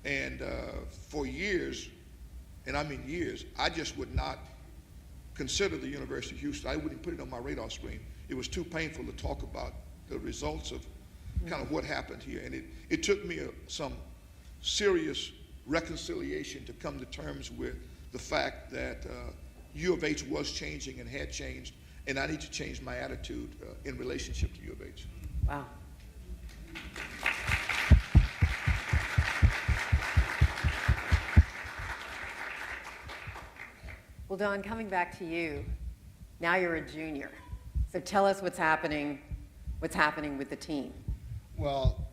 And for years, and I mean years, I just would not consider the University of Houston. I wouldn't put it on my radar screen. It was too painful to talk about the results of kind of what happened here. And it took me some serious reconciliation to come to terms with the fact that U of H was changing and had changed, and I need to change my attitude in relationship to U of H. Wow. Well, Don, coming back to you, now you're a junior. So tell us what's happening with the team. Well,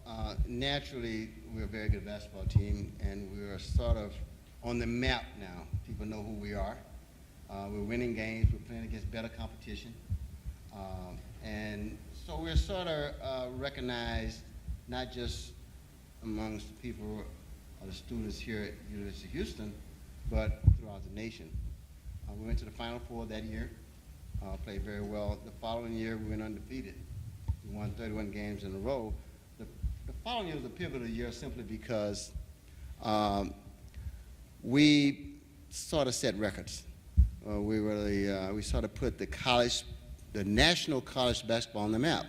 naturally, we're a very good basketball team, and we're sort of on the map now. People know who we are. We're winning games. We're playing against better competition. And so we're sort of recognized not just amongst the people or the students here at University of Houston, but throughout the nation. We went to the Final Four that year, played very well. The following year, we went undefeated. We won 31 games in a row. The following year was a pivotal year simply because we sort of set records. We sort of put the national college basketball on the map.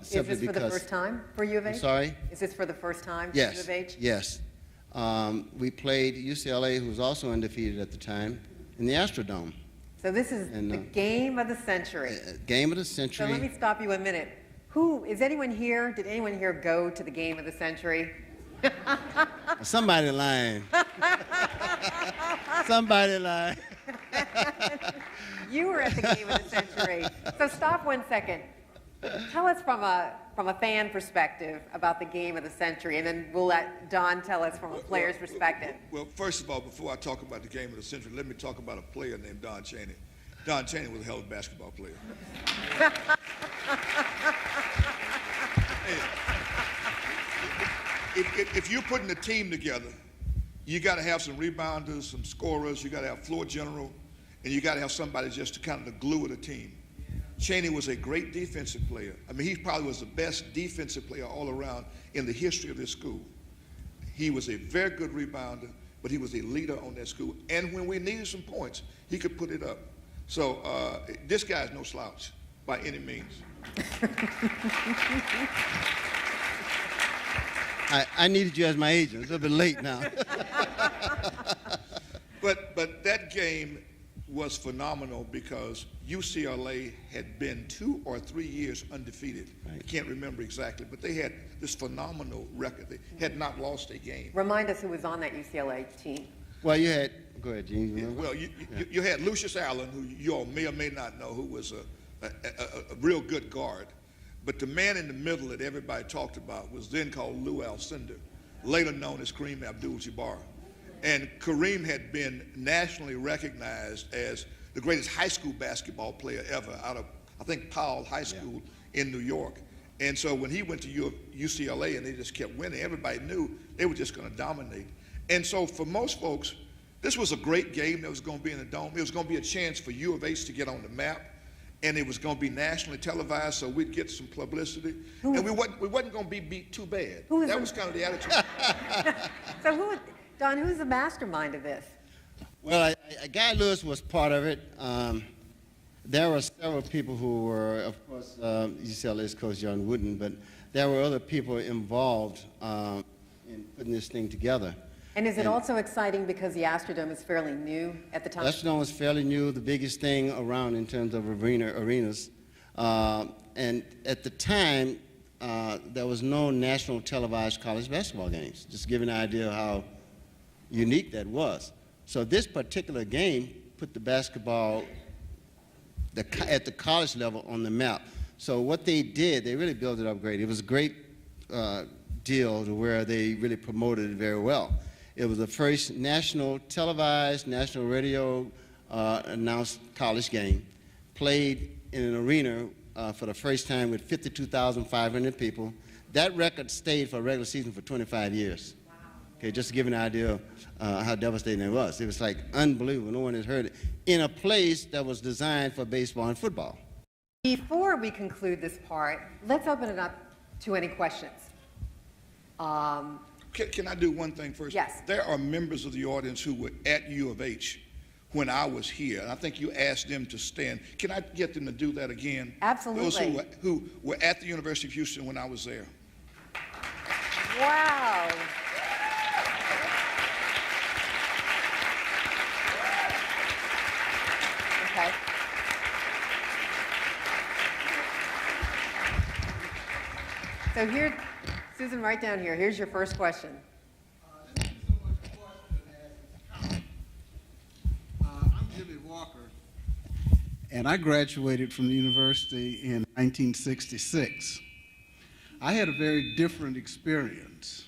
Is this for the first time for U of H? I'm sorry? Is this for the first time for Yes. U of H? Yes. We played UCLA, who was also undefeated at the time, in the Astrodome. So this is the game of the century. Game of the So century. let me stop you a minute. Did anyone here go to the game of the century? Somebody lying. Somebody lying. You were at the game of the century. So stop 1 second. Tell us from a fan perspective about the game of the century, and then we'll let Don tell us from a player's perspective. Well, first of all, before I talk about the game of the century, let me talk about a player named Don Chaney. Don Chaney was a hell of a basketball player. If you're putting a team together, you got to have some rebounders, some scorers, you got to have floor general, and you got to have somebody just to kind of the glue of the team. Chaney was a great defensive player. I mean, he probably was the best defensive player all around in the history of this school. He was a very good rebounder, but he was a leader on that school. And when we needed some points, he could put it up. So this guy is no slouch by any means. I needed you as my agent. It's a little bit late now. But that game was phenomenal because UCLA had been 2 or 3 years undefeated. Right. I can't remember exactly, but they had this phenomenal record. They had not lost a game. Remind us who was on that UCLA team. Well, you had, go ahead, Gene. You remember? Well, you had Lucius Allen, who you all may or may not know, who was a real good guard. But the man in the middle that everybody talked about was then called Lou Alcindor, later known as Kareem Abdul-Jabbar. And Kareem had been nationally recognized as the greatest high school basketball player ever out of, I think, Powell High School in New York. And so when he went to UCLA and they just kept winning, everybody knew they were just going to dominate. And so for most folks, this was a great game that was going to be in the Dome. It was going to be a chance for U of H to get on the map. And it was going to be nationally televised, so we'd get some publicity. And we wasn't going to be beat too bad. That was kind of the attitude. So Don, who's the mastermind of this? Well, Guy Lewis was part of it. There were several people who were, of course, UCLA's coach John Wooden, but there were other people involved in putting this thing together. And is it also exciting because the Astrodome is fairly new at the time? Astrodome was fairly new, the biggest thing around in terms of arenas. And at the time, there was no national televised college basketball games, just to give you an idea of how unique that was. So this particular game put the basketball at the college level on the map. So what they did, they really built it up great. It was a great deal to where they really promoted it very well. It was the first national televised, national radio announced college game, played in an arena for the first time with 52,500 people. That record stayed for a regular season for 25 years. Wow. Okay, just to give you an idea of how devastating it was. It was like unbelievable. No one has heard it in a place that was designed for baseball and football. Before we conclude this part, let's open it up to any questions. Can I do one thing first? Yes. There are members of the audience who were at U of H when I was here, and I think you asked them to stand. Can I get them to do that again? Absolutely. Those who were at the University of Houston when I was there. Wow. Okay. So here, Susan, right down here. Here's your first question. This isn't so much a question as a comment. I'm Jimmy Walker, and I graduated from the university in 1966. I had a very different experience.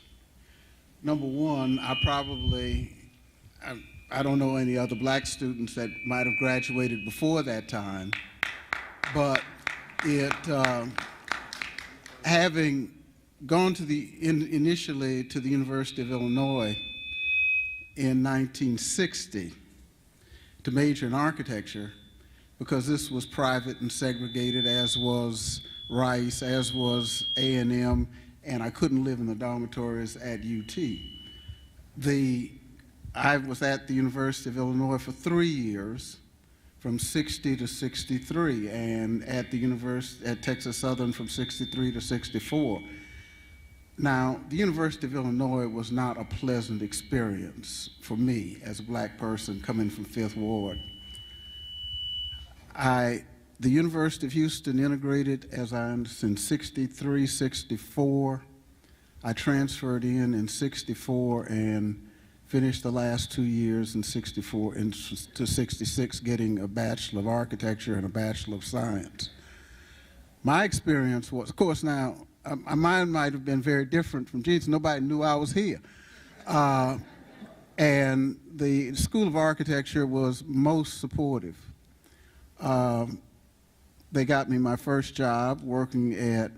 Number one, I don't know any other black students that might have graduated before that time, but Having gone to initially to the University of Illinois in 1960 to major in architecture, because this was private and segregated, as was Rice, as was A&M, and I couldn't live in the dormitories at UT. I was at the University of Illinois for 3 years, from 60 to 63, and at Texas Southern from 63 to 64. Now, the University of Illinois was not a pleasant experience for me as a black person coming from Fifth Ward. The University of Houston integrated, as I understand, in 63, 64. I transferred in 64 and finished the last 2 years in 64 to 66, getting a Bachelor of Architecture and a Bachelor of Science. My experience was, of course, now, mine might have been very different from Gene's. Nobody knew I was here. And the School of Architecture was most supportive. They got me my first job working at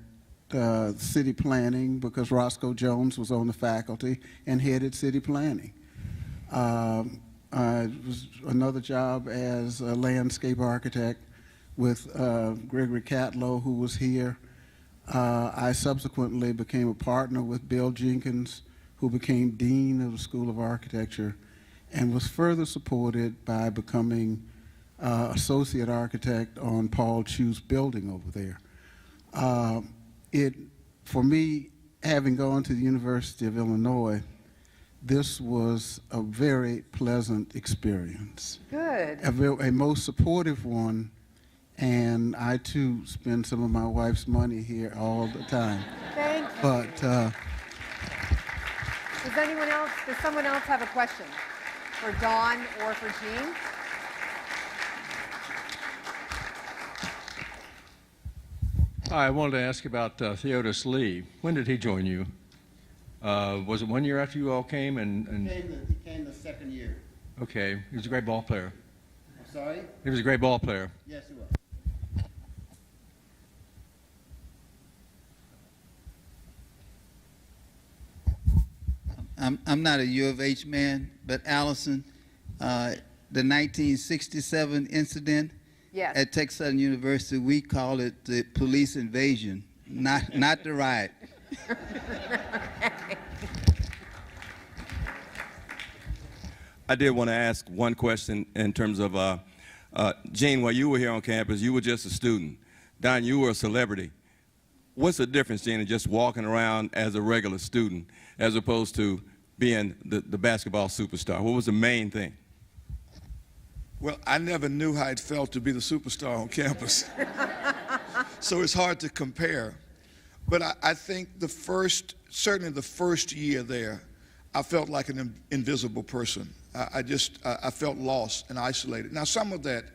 city planning because Roscoe Jones was on the faculty and headed city planning. I was another job as a landscape architect with Gregory Catlow, who was here. I subsequently became a partner with Bill Jenkins, who became Dean of the School of Architecture, and was further supported by becoming associate architect on Paul Chu's building over there. For me, having gone to the University of Illinois, this was a very pleasant experience. Good. A most supportive one, and I too spend some of my wife's money here all the time. Thank you. But does someone else have a question for Dawn or for Gene? Hi, I wanted to ask about Theodis Lee. When did he join you? Was it 1 year after you all came? He came the second year. Okay, he was a great ball player. I'm sorry? He was a great ball player. Yes, he was. I'm not a U of H man, but Allison, the 1967 incident Yes. at Texas Southern University, we call it the police invasion, not the riot. I did want to ask one question in terms of, Gene, while you were here on campus, you were just a student. Don, you were a celebrity. What's the difference, Gene, in just walking around as a regular student as opposed to being the basketball superstar? What was the main thing? Well, I never knew how it felt to be the superstar on campus. So it's hard to compare. But I think certainly the first year there, I felt like an invisible person. I felt lost and isolated. Now, some of that,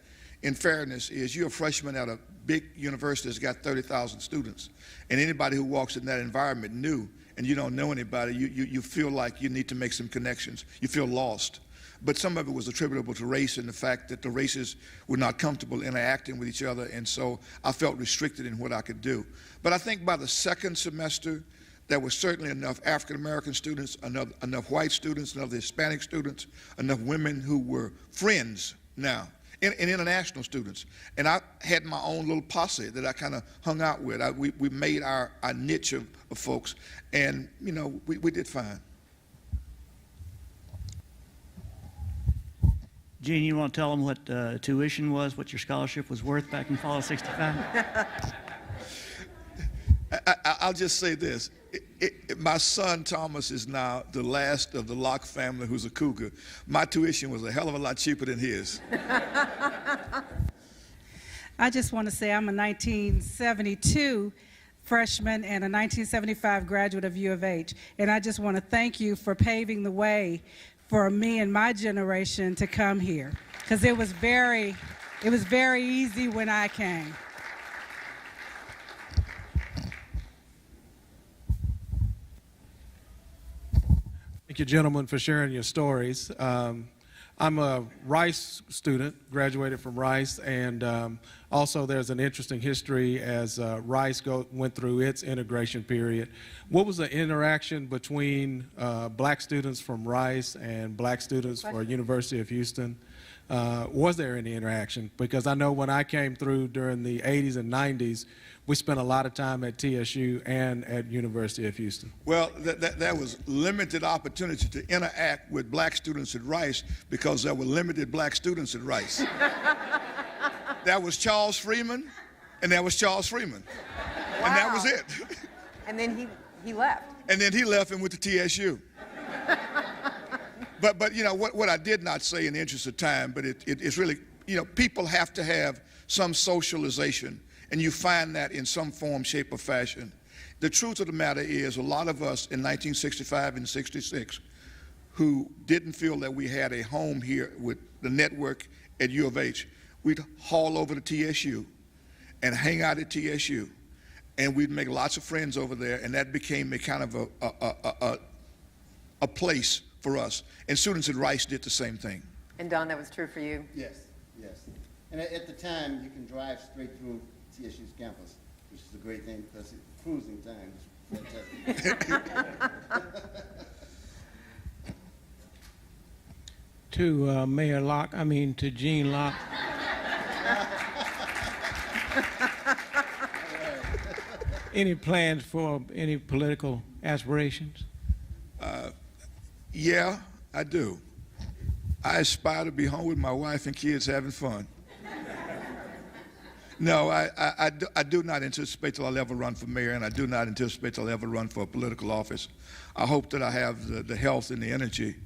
in fairness, is you're a freshman at a big university that's got 30,000 students. And anybody who walks in that environment new, and you don't know anybody, you feel like you need to make some connections. You feel lost. But some of it was attributable to race and the fact that the races were not comfortable interacting with each other, and so I felt restricted in what I could do. But I think by the second semester, there were certainly enough African-American students, enough white students, enough Hispanic students, enough women who were friends now, and international students. And I had my own little posse that I kind of hung out with. We made our niche of folks, and, you know, we did fine. Gene, you want to tell them what tuition was, what your scholarship was worth back in fall of '65? I'll just say this. My son Thomas is now the last of the Locke family who's a Cougar. My tuition was a hell of a lot cheaper than his. I just want to say I'm a 1972 freshman and a 1975 graduate of U of H. And I just want to thank you for paving the way for me and my generation to come here, because it was very easy when I came. Thank you, gentlemen, for sharing your stories. I'm a Rice student, graduated from Rice, and also there's an interesting history as Rice went through its integration period. What was the interaction between black students from Rice and black students for University of Houston? Was there any interaction? Because I know when I came through during the 80s and 90s, we spent a lot of time at TSU and at University of Houston. Well, there was limited opportunity to interact with black students at Rice because there were limited black students at Rice. There was Charles Freeman, and there was Charles Freeman. Wow. And that was it. And then he left. And then he left and went to TSU. But you know, what I did not say in the interest of time, but it's really, you know, people have to have some socialization, and you find that in some form, shape, or fashion. The truth of the matter is a lot of us in 1965 and 66 who didn't feel that we had a home here with the network at U of H, we'd haul over to TSU and hang out at TSU, and we'd make lots of friends over there, and that became a kind of a place for us. And students at Rice did the same thing. And Don, that was true for you? Yes, yes. And at the time, you can drive straight through TSU's campus, which is a great thing because cruising time is fantastic. To Mayor Locke, to Gene Locke. Any plans for any political aspirations? Yeah, I do. I aspire to be home with my wife and kids having fun. No, I do not anticipate that I'll ever run for mayor, and I do not anticipate that I'll ever run for a political office. I hope that I have the health and the energy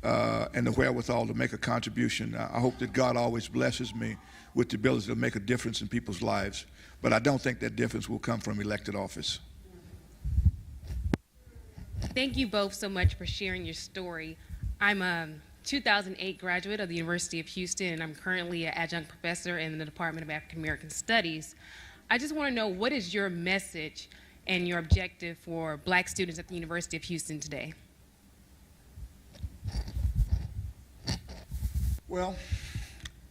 and the wherewithal to make a contribution. I hope that God always blesses me with the ability to make a difference in people's lives, but I don't think that difference will come from elected office. Thank you both so much for sharing your story. I'm a 2008 graduate of the University of Houston, and I'm currently an adjunct professor in the Department of African American Studies. I just want to know, what is your message and your objective for black students at the University of Houston today? Well,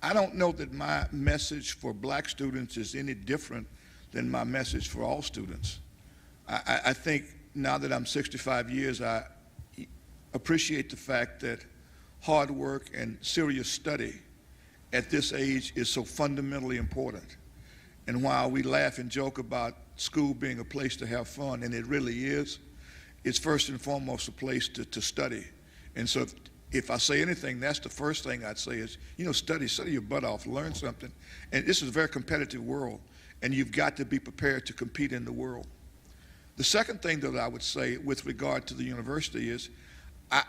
I don't know that my message for black students is any different than my message for all students. I think now that I'm 65 years, I appreciate the fact that hard work and serious study at this age is so fundamentally important. And while we laugh and joke about school being a place to have fun, and it really is, it's first and foremost a place to study. And so if I say anything, that's the first thing I'd say is, you know, study your butt off, learn something. And this is a very competitive world, and you've got to be prepared to compete in the world. The second thing that I would say with regard to the university is,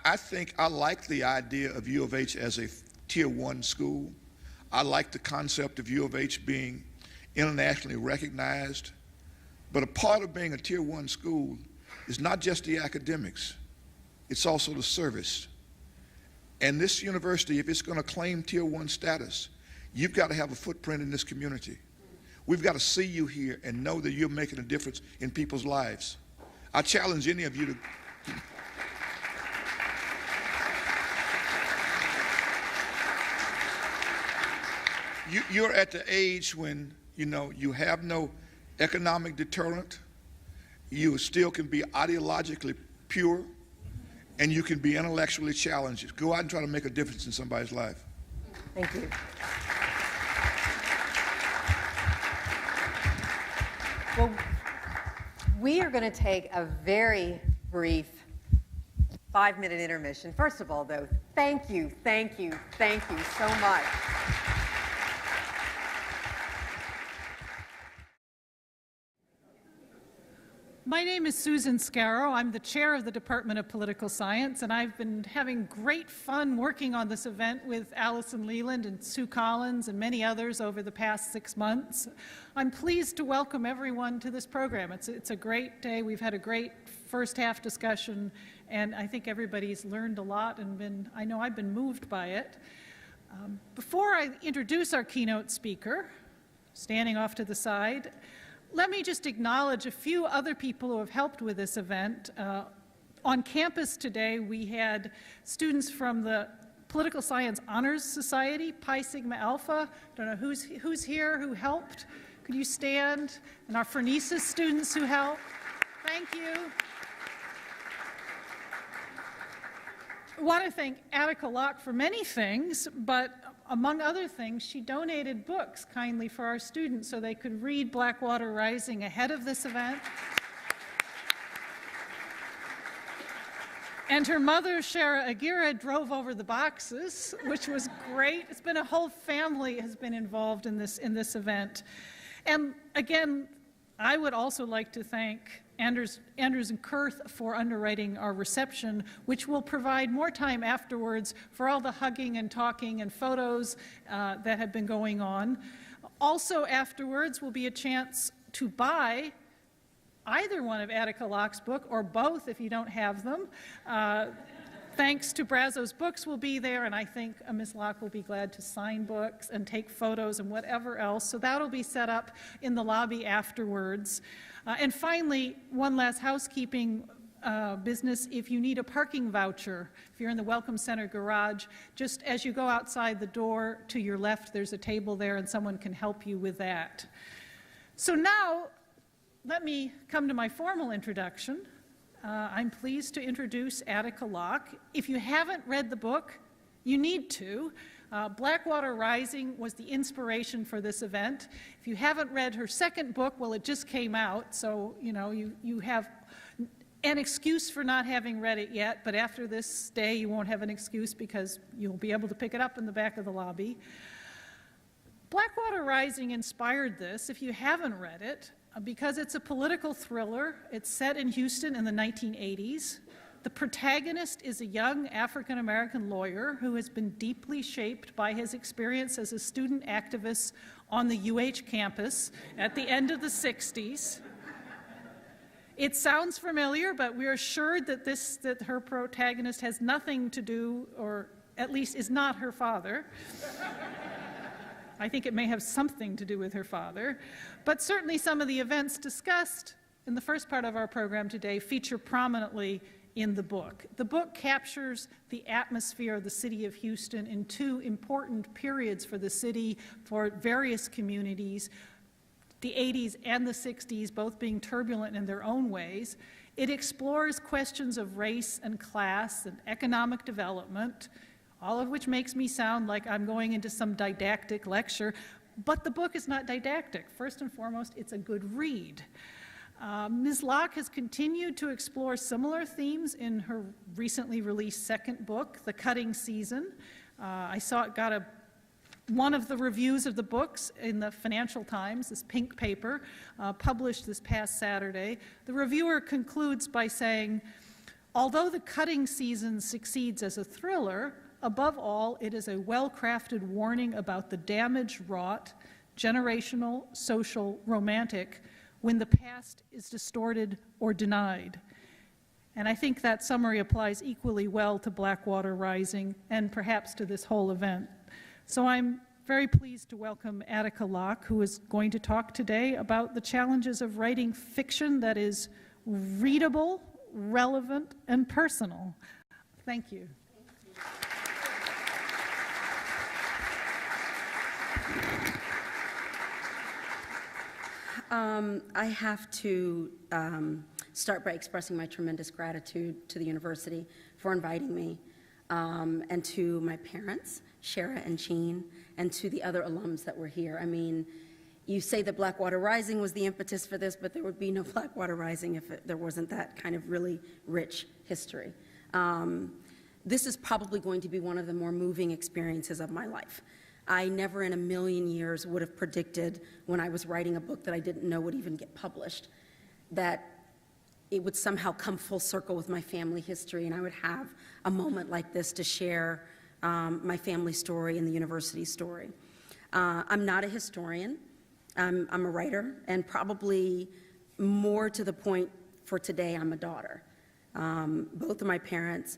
I think I like the idea of U of H as a Tier 1 school. I like the concept of U of H being internationally recognized. But a part of being a Tier 1 school is not just the academics, it's also the service. And this university, if it's going to claim Tier 1 status, you've got to have a footprint in this community. We've got to see you here and know that you're making a difference in people's lives. I challenge any of you to... You're at the age when, you know, you have no economic deterrent, you still can be ideologically pure, and you can be intellectually challenged. Go out and try to make a difference in somebody's life. Thank you. Well, we are going to take a very brief 5-minute intermission. First of all, though, thank you so much. My name is Susan Scarrow. I'm the chair of the Department of Political Science, and I've been having great fun working on this event with Allison Leland and Sue Collins and many others over the past 6 months. I'm pleased to welcome everyone to this program. It's a great day. We've had a great first half discussion, and I think everybody's learned a lot and I know I've been moved by it. Before I introduce our keynote speaker, standing off to the side, let me just acknowledge a few other people who have helped with this event. On campus today, we had students from the Political Science Honors Society, Pi Sigma Alpha. Don't know who's here who helped. Could you stand? And our Phronesis students who helped. Thank you. I want to thank Attica Locke for many things, but among other things, she donated books kindly for our students so they could read Blackwater Rising ahead of this event. And her mother, Shara Aguirre, drove over the boxes, which was great. It's been a whole family has been involved in this event. And again, I would also like to thank Anders and Kurth for underwriting our reception, which will provide more time afterwards for all the hugging and talking and photos that have been going on. Also afterwards will be a chance to buy either one of Attica Locke's book, or both if you don't have them. Thanks to Brazo's Books will be there, and I think Ms. Locke will be glad to sign books and take photos and whatever else. So that'll be set up in the lobby afterwards. And finally, one last housekeeping business. If you need a parking voucher, if you're in the Welcome Center garage, just as you go outside the door to your left, there's a table there and someone can help you with that. So now, let me come to my formal introduction. I'm pleased to introduce Attica Locke. If you haven't read the book, you need to. Blackwater Rising was the inspiration for this event. If you haven't read her second book, well, it just came out, so you have an excuse for not having read it yet, but after this day you won't have an excuse because you'll be able to pick it up in the back of the lobby. Blackwater Rising inspired this, if you haven't read it, because it's a political thriller. It's set in Houston in the 1980s. The protagonist is a young African-American lawyer who has been deeply shaped by his experience as a student activist on the UH campus at the end of the 60s. It sounds familiar, but we're assured that her protagonist has nothing to do, or at least is not her father. I think it may have something to do with her father, but certainly some of the events discussed in the first part of our program today feature prominently in the book. The book captures the atmosphere of the city of Houston in two important periods for the city, for various communities, the 80s and the 60s, both being turbulent in their own ways. It explores questions of race and class and economic development, all of which makes me sound like I'm going into some didactic lecture, but the book is not didactic. First and foremost, it's a good read. Ms. Locke has continued to explore similar themes in her recently released second book, The Cutting Season. I saw it got one of the reviews of the books in the Financial Times, this pink paper, published this past Saturday. The reviewer concludes by saying, although The Cutting Season succeeds as a thriller, above all, it is a well-crafted warning about the damage wrought, generational, social, romantic, when the past is distorted or denied. And I think that summary applies equally well to Blackwater Rising and perhaps to this whole event. So I'm very pleased to welcome Attica Locke, who is going to talk today about the challenges of writing fiction that is readable, relevant, and personal. Thank you. I have to start by expressing my tremendous gratitude to the university for inviting me, and to my parents, Shara and Jean, and to the other alums that were here. I mean, you say that Blackwater Rising was the impetus for this, but there would be no Blackwater Rising if there wasn't that kind of really rich history. This is probably going to be one of the more moving experiences of my life. I never in a million years would have predicted when I was writing a book that I didn't know would even get published, that it would somehow come full circle with my family history and I would have a moment like this to share my family story and the university story. I'm not a historian. I'm a writer, and probably more to the point for today, I'm a daughter. Both of my parents,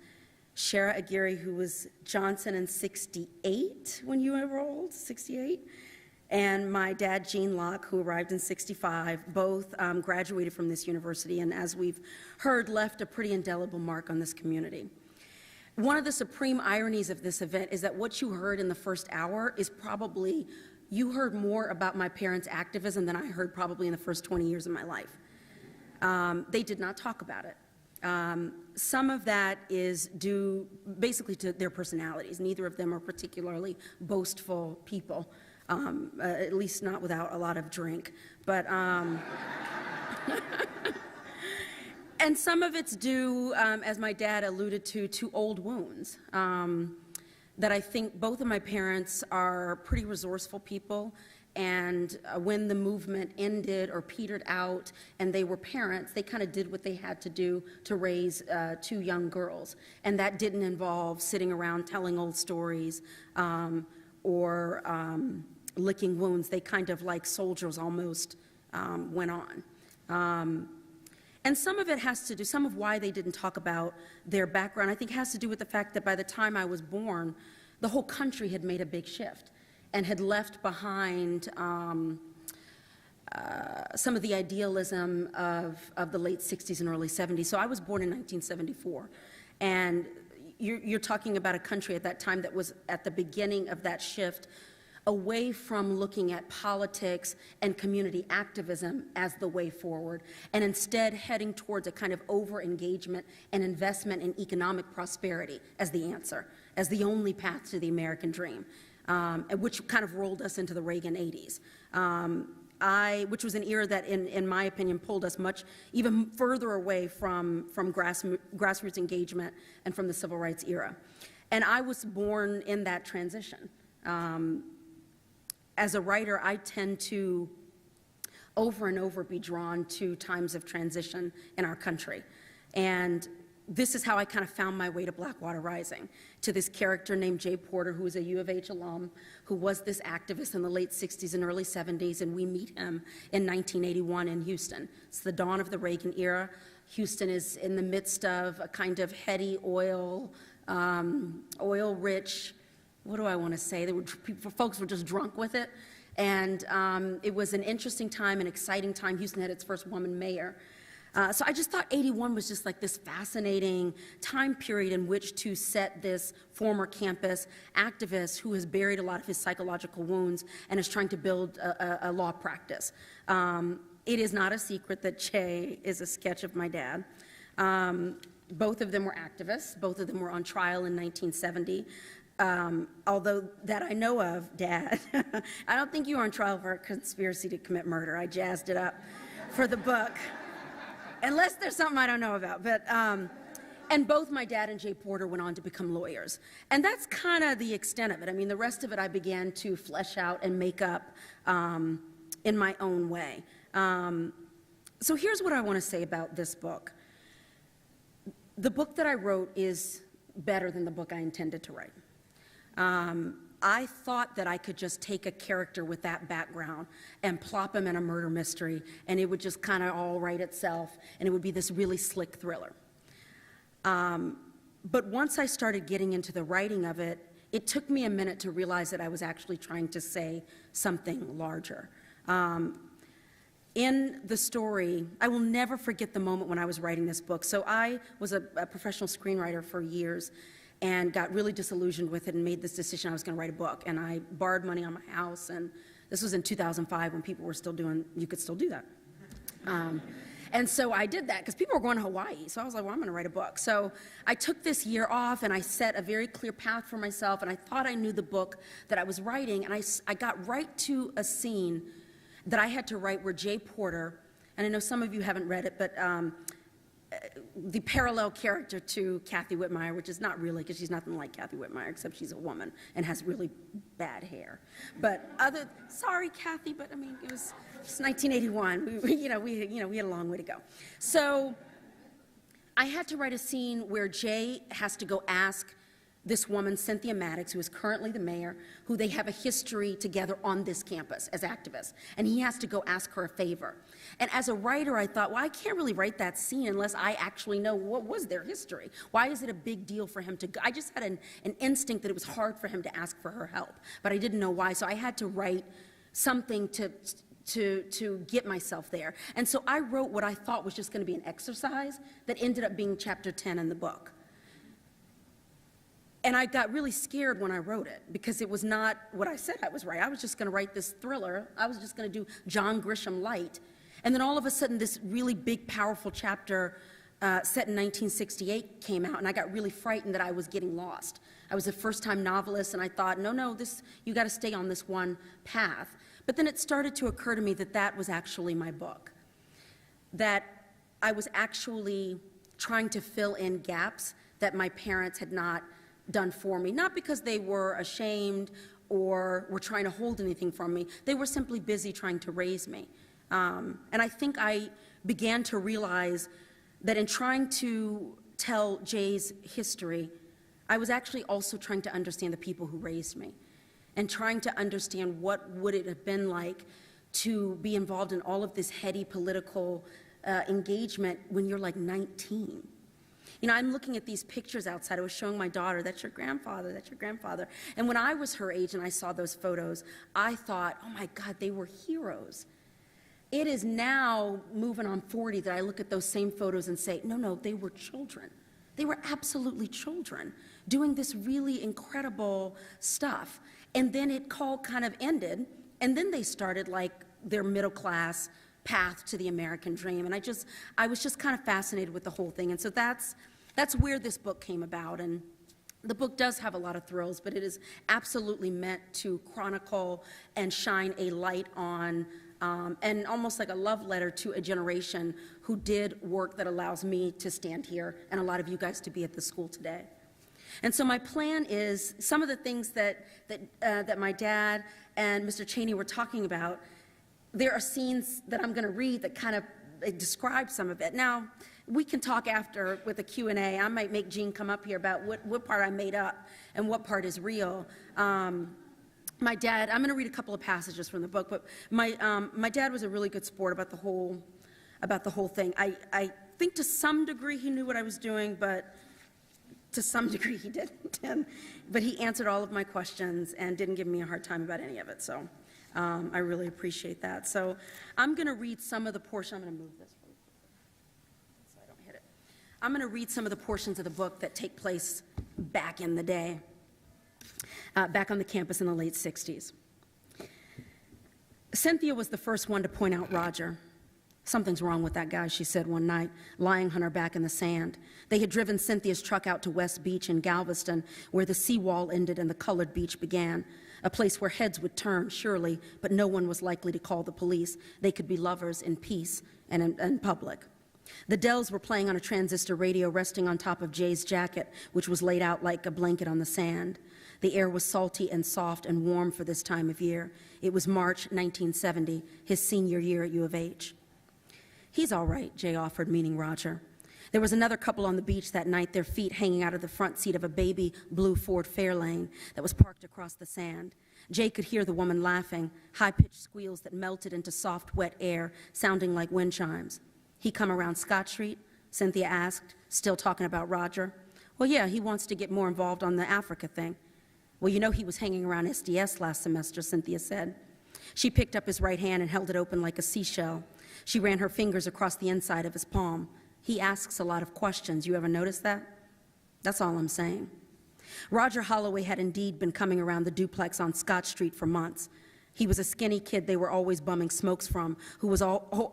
Shara Aguirre, who was Johnson in 68 when you enrolled, 68, and my dad, Gene Locke, who arrived in 65, both graduated from this university and, as we've heard, left a pretty indelible mark on this community. One of the supreme ironies of this event is that what you heard in the first hour is probably, you heard more about my parents' activism than I heard probably in the first 20 years of my life. They did not talk about it. Some of that is due basically to their personalities. Neither of them are particularly boastful people, at least not without a lot of drink. But, and some of it's due, as my dad alluded to old wounds. That I think both of my parents are pretty resourceful people, and when the movement ended or petered out and they were parents, they kind of did what they had to do to raise two young girls. And that didn't involve sitting around telling old stories or licking wounds. They kind of, like soldiers almost, went on. And some of it has to do, some of why they didn't talk about their background, I think has to do with the fact that by the time I was born, the whole country had made a big shift and had left behind some of the idealism of the late 60s and early 70s. So I was born in 1974, and you're talking about a country at that time that was at the beginning of that shift away from looking at politics and community activism as the way forward, and instead heading towards a kind of over-engagement and investment in economic prosperity as the answer, as the only path to the American dream, which kind of rolled us into the Reagan 80s. Which was an era that, in my opinion, pulled us much even further away from grassroots engagement and from the civil rights era. And I was born in that transition. As a writer, I tend to over and over be drawn to times of transition in our country. And this is how I kind of found my way to Blackwater Rising, to this character named Jay Porter, who is a U of H alum, who was this activist in the late 60s and early 70s, and we meet him in 1981 in Houston. It's the dawn of the Reagan era. Houston is in the midst of a kind of heady oil-rich, what do I want to say? Folks were just drunk with it. And it was an interesting time, an exciting time. Houston had its first woman mayor. So I just thought 81 was just like this fascinating time period in which to set this former campus activist who has buried a lot of his psychological wounds and is trying to build a law practice. It is not a secret that Jay is a sketch of my dad. Both of them were activists. Both of them were on trial in 1970. Although that I know of, Dad, I don't think you were on trial for a conspiracy to commit murder. I jazzed it up for the book, unless there's something I don't know about. But, and both my dad and Jay Porter went on to become lawyers. And that's kind of the extent of it. I mean, the rest of it I began to flesh out and make up in my own way. So here's what I want to say about this book. The book that I wrote is better than the book I intended to write. I thought that I could just take a character with that background and plop him in a murder mystery, and it would just kind of all write itself, and it would be this really slick thriller. But once I started getting into the writing of it, it took me a minute to realize that I was actually trying to say something larger. In the story, I will never forget the moment when I was writing this book. So I was a professional screenwriter for years, and got really disillusioned with it and made this decision I was going to write a book. And I borrowed money on my house, and this was in 2005 when people were still doing, you could still do that. And so I did that because people were going to Hawaii. So I was like, well, I'm going to write a book. So I took this year off, and I set a very clear path for myself, and I thought I knew the book that I was writing, and I got right to a scene that I had to write where Jay Porter, and I know some of you haven't read it, but the parallel character to Kathy Whitmire, which is not really, because she's nothing like Kathy Whitmire, except she's a woman and has really bad hair. But sorry, Kathy, but I mean, it was 1981. We had a long way to go. So I had to write a scene where Jay has to go ask this woman, Cynthia Maddox, who is currently the mayor, who they have a history together on this campus as activists. And he has to go ask her a favor. And as a writer, I thought, well, I can't really write that scene unless I actually know what was their history. Why is it a big deal for him to go? I just had an instinct that it was hard for him to ask for her help, but I didn't know why. So I had to write something to get myself there. And so I wrote what I thought was just going to be an exercise that ended up being chapter 10 in the book. And I got really scared when I wrote it because it was not what I said I was writing. I was just going to write this thriller. I was just going to do John Grisham light. And then all of a sudden, this really big, powerful chapter set in 1968 came out, and I got really frightened that I was getting lost. I was a first-time novelist, and I thought, no, you got to stay on this one path. But then it started to occur to me that that was actually my book, that I was actually trying to fill in gaps that my parents had not done for me, not because they were ashamed or were trying to hold anything from me. They were simply busy trying to raise me. And I think I began to realize that in trying to tell Jay's history, I was actually also trying to understand the people who raised me and trying to understand what would it have been like to be involved in all of this heady political engagement when you're like 19. You know, I'm looking at these pictures outside. I was showing my daughter, that's your grandfather, that's your grandfather. And when I was her age and I saw those photos, I thought, oh my God, they were heroes. It is now, moving on 40, that I look at those same photos and say, no, they were children. They were absolutely children doing this really incredible stuff. And then it all kind of ended, and then they started like their middle class path to the American dream. And I was just kind of fascinated with the whole thing. And so that's where this book came about. And the book does have a lot of thrills, but it is absolutely meant to chronicle and shine a light on, and almost like a love letter to a generation who did work that allows me to stand here and a lot of you guys to be at the school today. And so my plan is some of the things that my dad and Mr. Cheney were talking about. There are scenes that I'm going to read that kind of describe some of it. Now, we can talk after with a Q&A. I might make Jean come up here about what part I made up and what part is real. My dad, I'm going to read a couple of passages from the book, but my dad was a really good sport about the whole thing. I think to some degree he knew what I was doing, but to some degree he didn't. But he answered all of my questions and didn't give me a hard time about any of it. So I really appreciate that. So I'm going to read some of the portion. I'm going to move this so I don't hit it. I'm going to read some of the portions of the book that take place back in the day, back on the campus in the late 60s. Cynthia was the first one to point out Roger. Something's wrong with that guy, she said one night, lying on her back in the sand. They had driven Cynthia's truck out to West Beach in Galveston, where the seawall ended and the colored beach began, a place where heads would turn, surely, but no one was likely to call the police. They could be lovers in peace and in public. The Dells were playing on a transistor radio resting on top of Jay's jacket, which was laid out like a blanket on the sand. The air was salty and soft and warm for this time of year. It was March 1970, his senior year at U of H. He's all right, Jay offered, meaning Roger. There was another couple on the beach that night, their feet hanging out of the front seat of a baby blue Ford Fairlane that was parked across the sand. Jay could hear the woman laughing, high-pitched squeals that melted into soft, wet air, sounding like wind chimes. He come around Scott Street? Cynthia asked, still talking about Roger. Well, yeah, he wants to get more involved on the Africa thing. Well, you know he was hanging around SDS last semester, Cynthia said. She picked up his right hand and held it open like a seashell. She ran her fingers across the inside of his palm. He asks a lot of questions. You ever notice that? That's all I'm saying. Roger Holloway had indeed been coming around the duplex on Scott Street for months. He was a skinny kid they were always bumming smokes from, who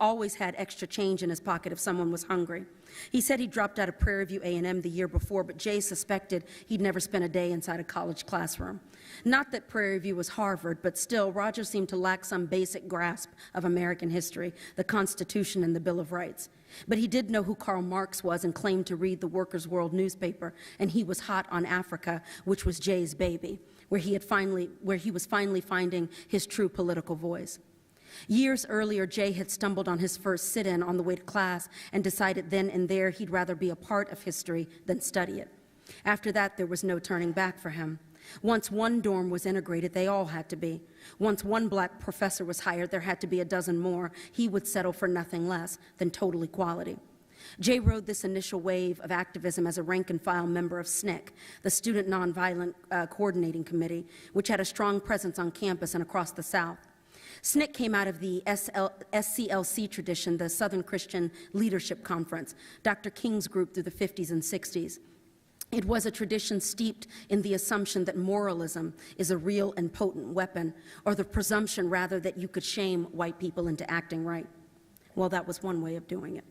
always had extra change in his pocket if someone was hungry. He said he dropped out of Prairie View A&M the year before, but Jay suspected he'd never spent a day inside a college classroom. Not that Prairie View was Harvard, but still, Roger seemed to lack some basic grasp of American history, the Constitution and the Bill of Rights. But he did know who Karl Marx was and claimed to read the Workers' World newspaper, and he was hot on Africa, which was Jay's baby, where he was finally finding his true political voice. Years earlier, Jay had stumbled on his first sit-in on the way to class and decided then and there he'd rather be a part of history than study it. After that, there was no turning back for him. Once one dorm was integrated, they all had to be. Once one black professor was hired, there had to be a dozen more. He would settle for nothing less than total equality. Jay rode this initial wave of activism as a rank-and-file member of SNCC, the Student Nonviolent Coordinating Committee, which had a strong presence on campus and across the South. SNCC came out of the SCLC tradition, the Southern Christian Leadership Conference, Dr. King's group through the 50s and 60s. It was a tradition steeped in the assumption that moralism is a real and potent weapon, or the presumption, rather, that you could shame white people into acting right. Well, that was one way of doing it.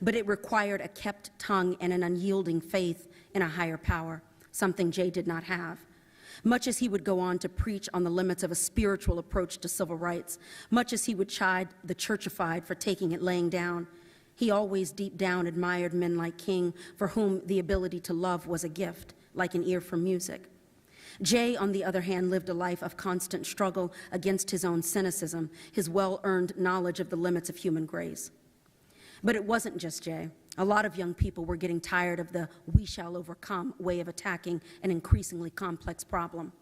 But it required a kept tongue and an unyielding faith in a higher power, something Jay did not have. Much as he would go on to preach on the limits of a spiritual approach to civil rights, much as he would chide the churchified for taking it laying down, he always deep down admired men like King, for whom the ability to love was a gift, like an ear for music. Jay, on the other hand, lived a life of constant struggle against his own cynicism, his well-earned knowledge of the limits of human grace. But it wasn't just Jay. A lot of young people were getting tired of the "we shall overcome" way of attacking an increasingly complex problem.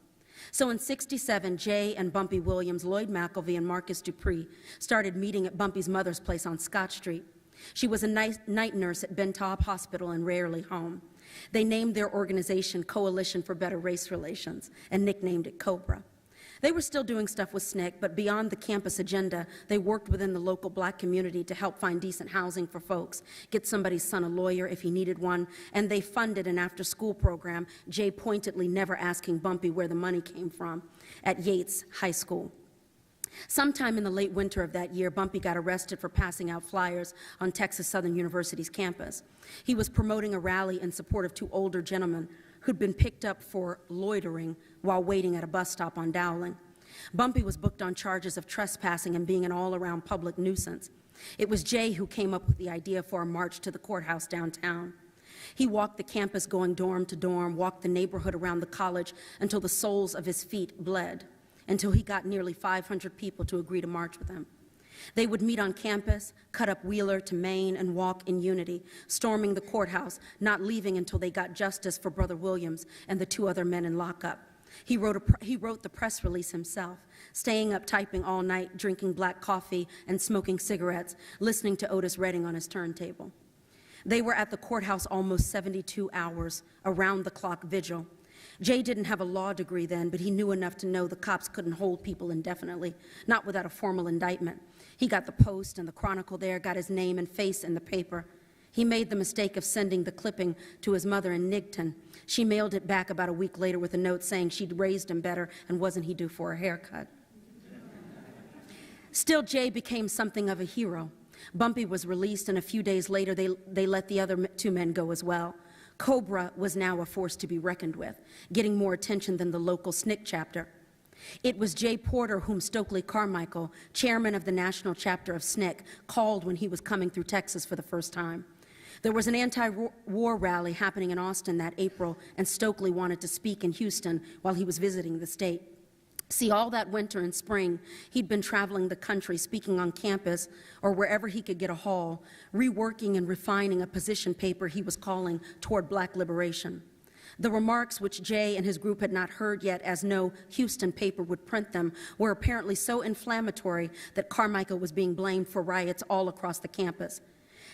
So in '67, Jay and Bumpy Williams, Lloyd McElvey, and Marcus Dupree started meeting at Bumpy's mother's place on Scott Street. She was a night nurse at Ben Taub Hospital and rarely home. They named their organization Coalition for Better Race Relations and nicknamed it COBRA. They were still doing stuff with SNCC, but beyond the campus agenda, they worked within the local black community to help find decent housing for folks, get somebody's son a lawyer if he needed one, and they funded an after-school program, Jay pointedly never asking Bumpy where the money came from, at Yates High School. Sometime in the late winter of that year, Bumpy got arrested for passing out flyers on Texas Southern University's campus. He was promoting a rally in support of two older gentlemen who'd been picked up for loitering while waiting at a bus stop on Dowling. Bumpy was booked on charges of trespassing and being an all-around public nuisance. It was Jay who came up with the idea for a march to the courthouse downtown. He walked the campus going dorm to dorm, walked the neighborhood around the college until the soles of his feet bled, until he got nearly 500 people to agree to march with him. They would meet on campus, cut up Wheeler to Main, and walk in unity, storming the courthouse, not leaving until they got justice for Brother Williams and the two other men in lockup. He wrote the press release himself, staying up typing all night, drinking black coffee and smoking cigarettes, listening to Otis Redding on his turntable. They were at the courthouse almost 72 hours, around-the-clock vigil. Jay didn't have a law degree then, but he knew enough to know the cops couldn't hold people indefinitely, not without a formal indictment. He got the Post and the Chronicle there, got his name and face in the paper. He made the mistake of sending the clipping to his mother in Nigton. She mailed it back about a week later with a note saying she'd raised him better and wasn't he due for a haircut. Still, Jay became something of a hero. Bumpy was released, and a few days later they let the other two men go as well. COBRA was now a force to be reckoned with, getting more attention than the local SNCC chapter. It was Jay Porter whom Stokely Carmichael, chairman of the national chapter of SNCC, called when he was coming through Texas for the first time. There was an anti-war rally happening in Austin that April, and Stokely wanted to speak in Houston while he was visiting the state. See, all that winter and spring, he'd been traveling the country, speaking on campus or wherever he could get a hall, reworking and refining a position paper he was calling Toward Black Liberation. The remarks, which Jay and his group had not heard yet, as no Houston paper would print them, were apparently so inflammatory that Carmichael was being blamed for riots all across the campus.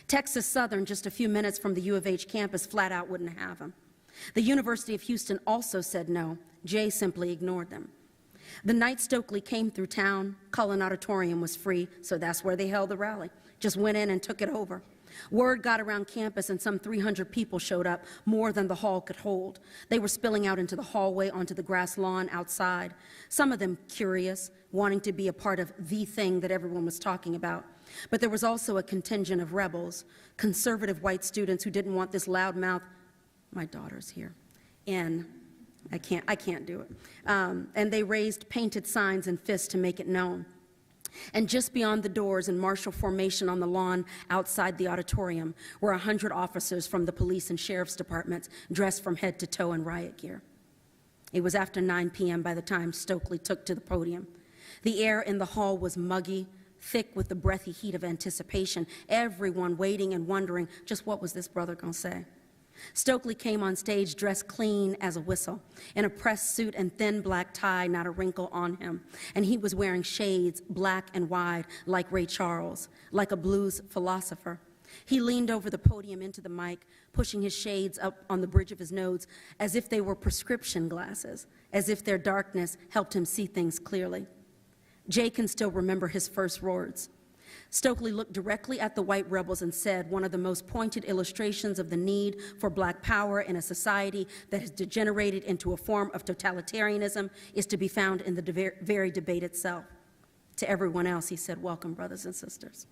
Texas Southern, just a few minutes from the U of H campus, flat out wouldn't have him. The University of Houston also said no. Jay simply ignored them. The night Stokely came through town, Cullen Auditorium was free, so that's where they held the rally. Just went in and took it over. Word got around campus and some 300 people showed up, more than the hall could hold. They were spilling out into the hallway, onto the grass lawn outside, some of them curious, wanting to be a part of the thing that everyone was talking about. But there was also a contingent of rebels, conservative white students who didn't want this loudmouth, my daughter's here, in. I can't do it. And they raised painted signs and fists to make it known. And just beyond the doors, in martial formation on the lawn outside the auditorium, were 100 officers from the police and sheriff's departments, dressed from head to toe in riot gear. It was after 9 p.m. by the time Stokely took to the podium. The air in the hall was muggy, thick with the breathy heat of anticipation, everyone waiting and wondering just what was this brother going to say. Stokely came on stage dressed clean as a whistle, in a pressed suit and thin black tie, not a wrinkle on him. And he was wearing shades, black and wide, like Ray Charles, like a blues philosopher. He leaned over the podium into the mic, pushing his shades up on the bridge of his nose as if they were prescription glasses, as if their darkness helped him see things clearly. Jay can still remember his first words. Stokely looked directly at the white rebels and said, one of the most pointed illustrations of the need for black power in a society that has degenerated into a form of totalitarianism is to be found in the very debate itself. To everyone else, he said, welcome, brothers and sisters.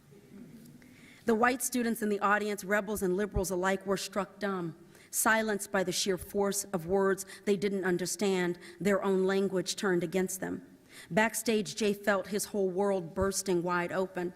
The white students in the audience, rebels and liberals alike, were struck dumb, silenced by the sheer force of words they didn't understand, their own language turned against them. Backstage, Jay felt his whole world bursting wide open.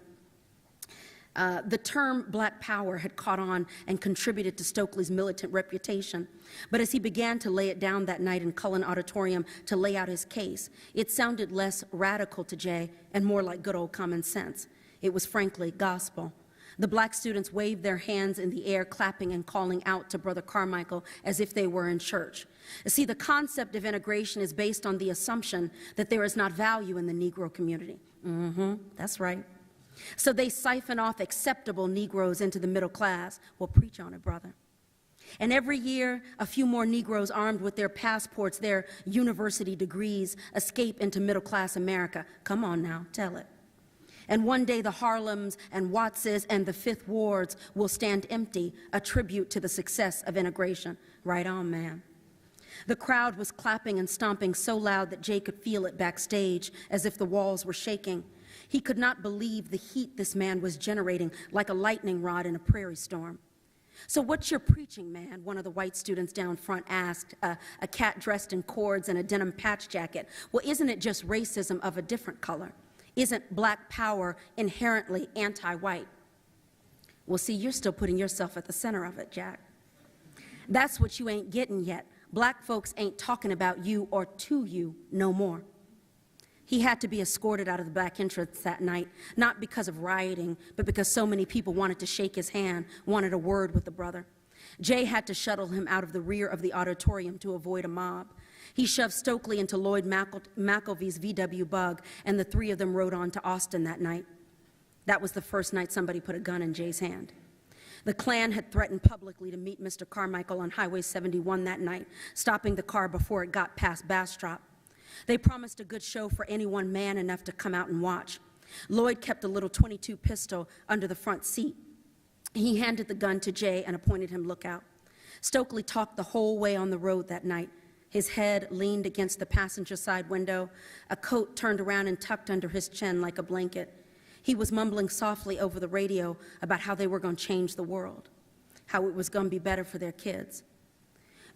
The term black power had caught on and contributed to Stokely's militant reputation. But as he began to lay it down that night in Cullen Auditorium to lay out his case, it sounded less radical to Jay and more like good old common sense. It was frankly gospel. The black students waved their hands in the air, clapping and calling out to Brother Carmichael as if they were in church. See, the concept of integration is based on the assumption that there is not value in the Negro community. That's right. So they siphon off acceptable Negroes into the middle class. Well, preach on it, brother. And every year, a few more Negroes armed with their passports, their university degrees, escape into middle-class America. Come on now, tell it. And one day the Harlems and Wattses and the Fifth Wards will stand empty, a tribute to the success of integration. Right on, man. The crowd was clapping and stomping so loud that Jay could feel it backstage, as if the walls were shaking. He could not believe the heat this man was generating, like a lightning rod in a prairie storm. So what's your preaching, man? One of the white students down front asked, a cat dressed in cords and a denim patch jacket. Well, isn't it just racism of a different color? Isn't black power inherently anti-white? Well, see, you're still putting yourself at the center of it, Jack. That's what you ain't getting yet. Black folks ain't talking about you or to you no more. He had to be escorted out of the black entrance that night, not because of rioting, but because so many people wanted to shake his hand, wanted a word with the brother. Jay had to shuttle him out of the rear of the auditorium to avoid a mob. He shoved Stokely into Lloyd McElvee's VW Bug, and the three of them rode on to Austin that night. That was the first night somebody put a gun in Jay's hand. The Klan had threatened publicly to meet Mr. Carmichael on Highway 71 that night, stopping the car before it got past Bastrop. They promised a good show for anyone man enough to come out and watch. Lloyd kept a little .22 pistol under the front seat. He handed the gun to Jay and appointed him lookout. Stokely talked the whole way on the road that night. His head leaned against the passenger side window, a coat turned around and tucked under his chin like a blanket. He was mumbling softly over the radio about how they were going to change the world, how it was going to be better for their kids.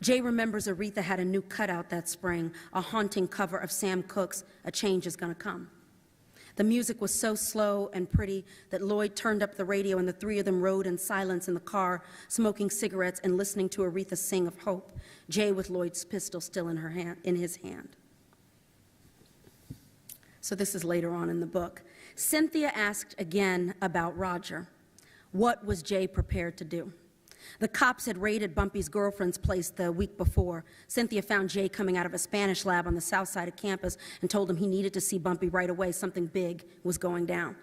Jay remembers Aretha had a new cutout that spring, a haunting cover of Sam Cooke's A Change Is Gonna Come. The music was so slow and pretty that Lloyd turned up the radio and the three of them rode in silence in the car, smoking cigarettes and listening to Aretha sing of hope, Jay with Lloyd's pistol still in his hand. So this is later on in the book. Cynthia asked again about Roger. What was Jay prepared to do? The cops had raided Bumpy's girlfriend's place the week before. Cynthia found Jay coming out of a Spanish lab on the south side of campus and told him he needed to see Bumpy right away. Something big was going down.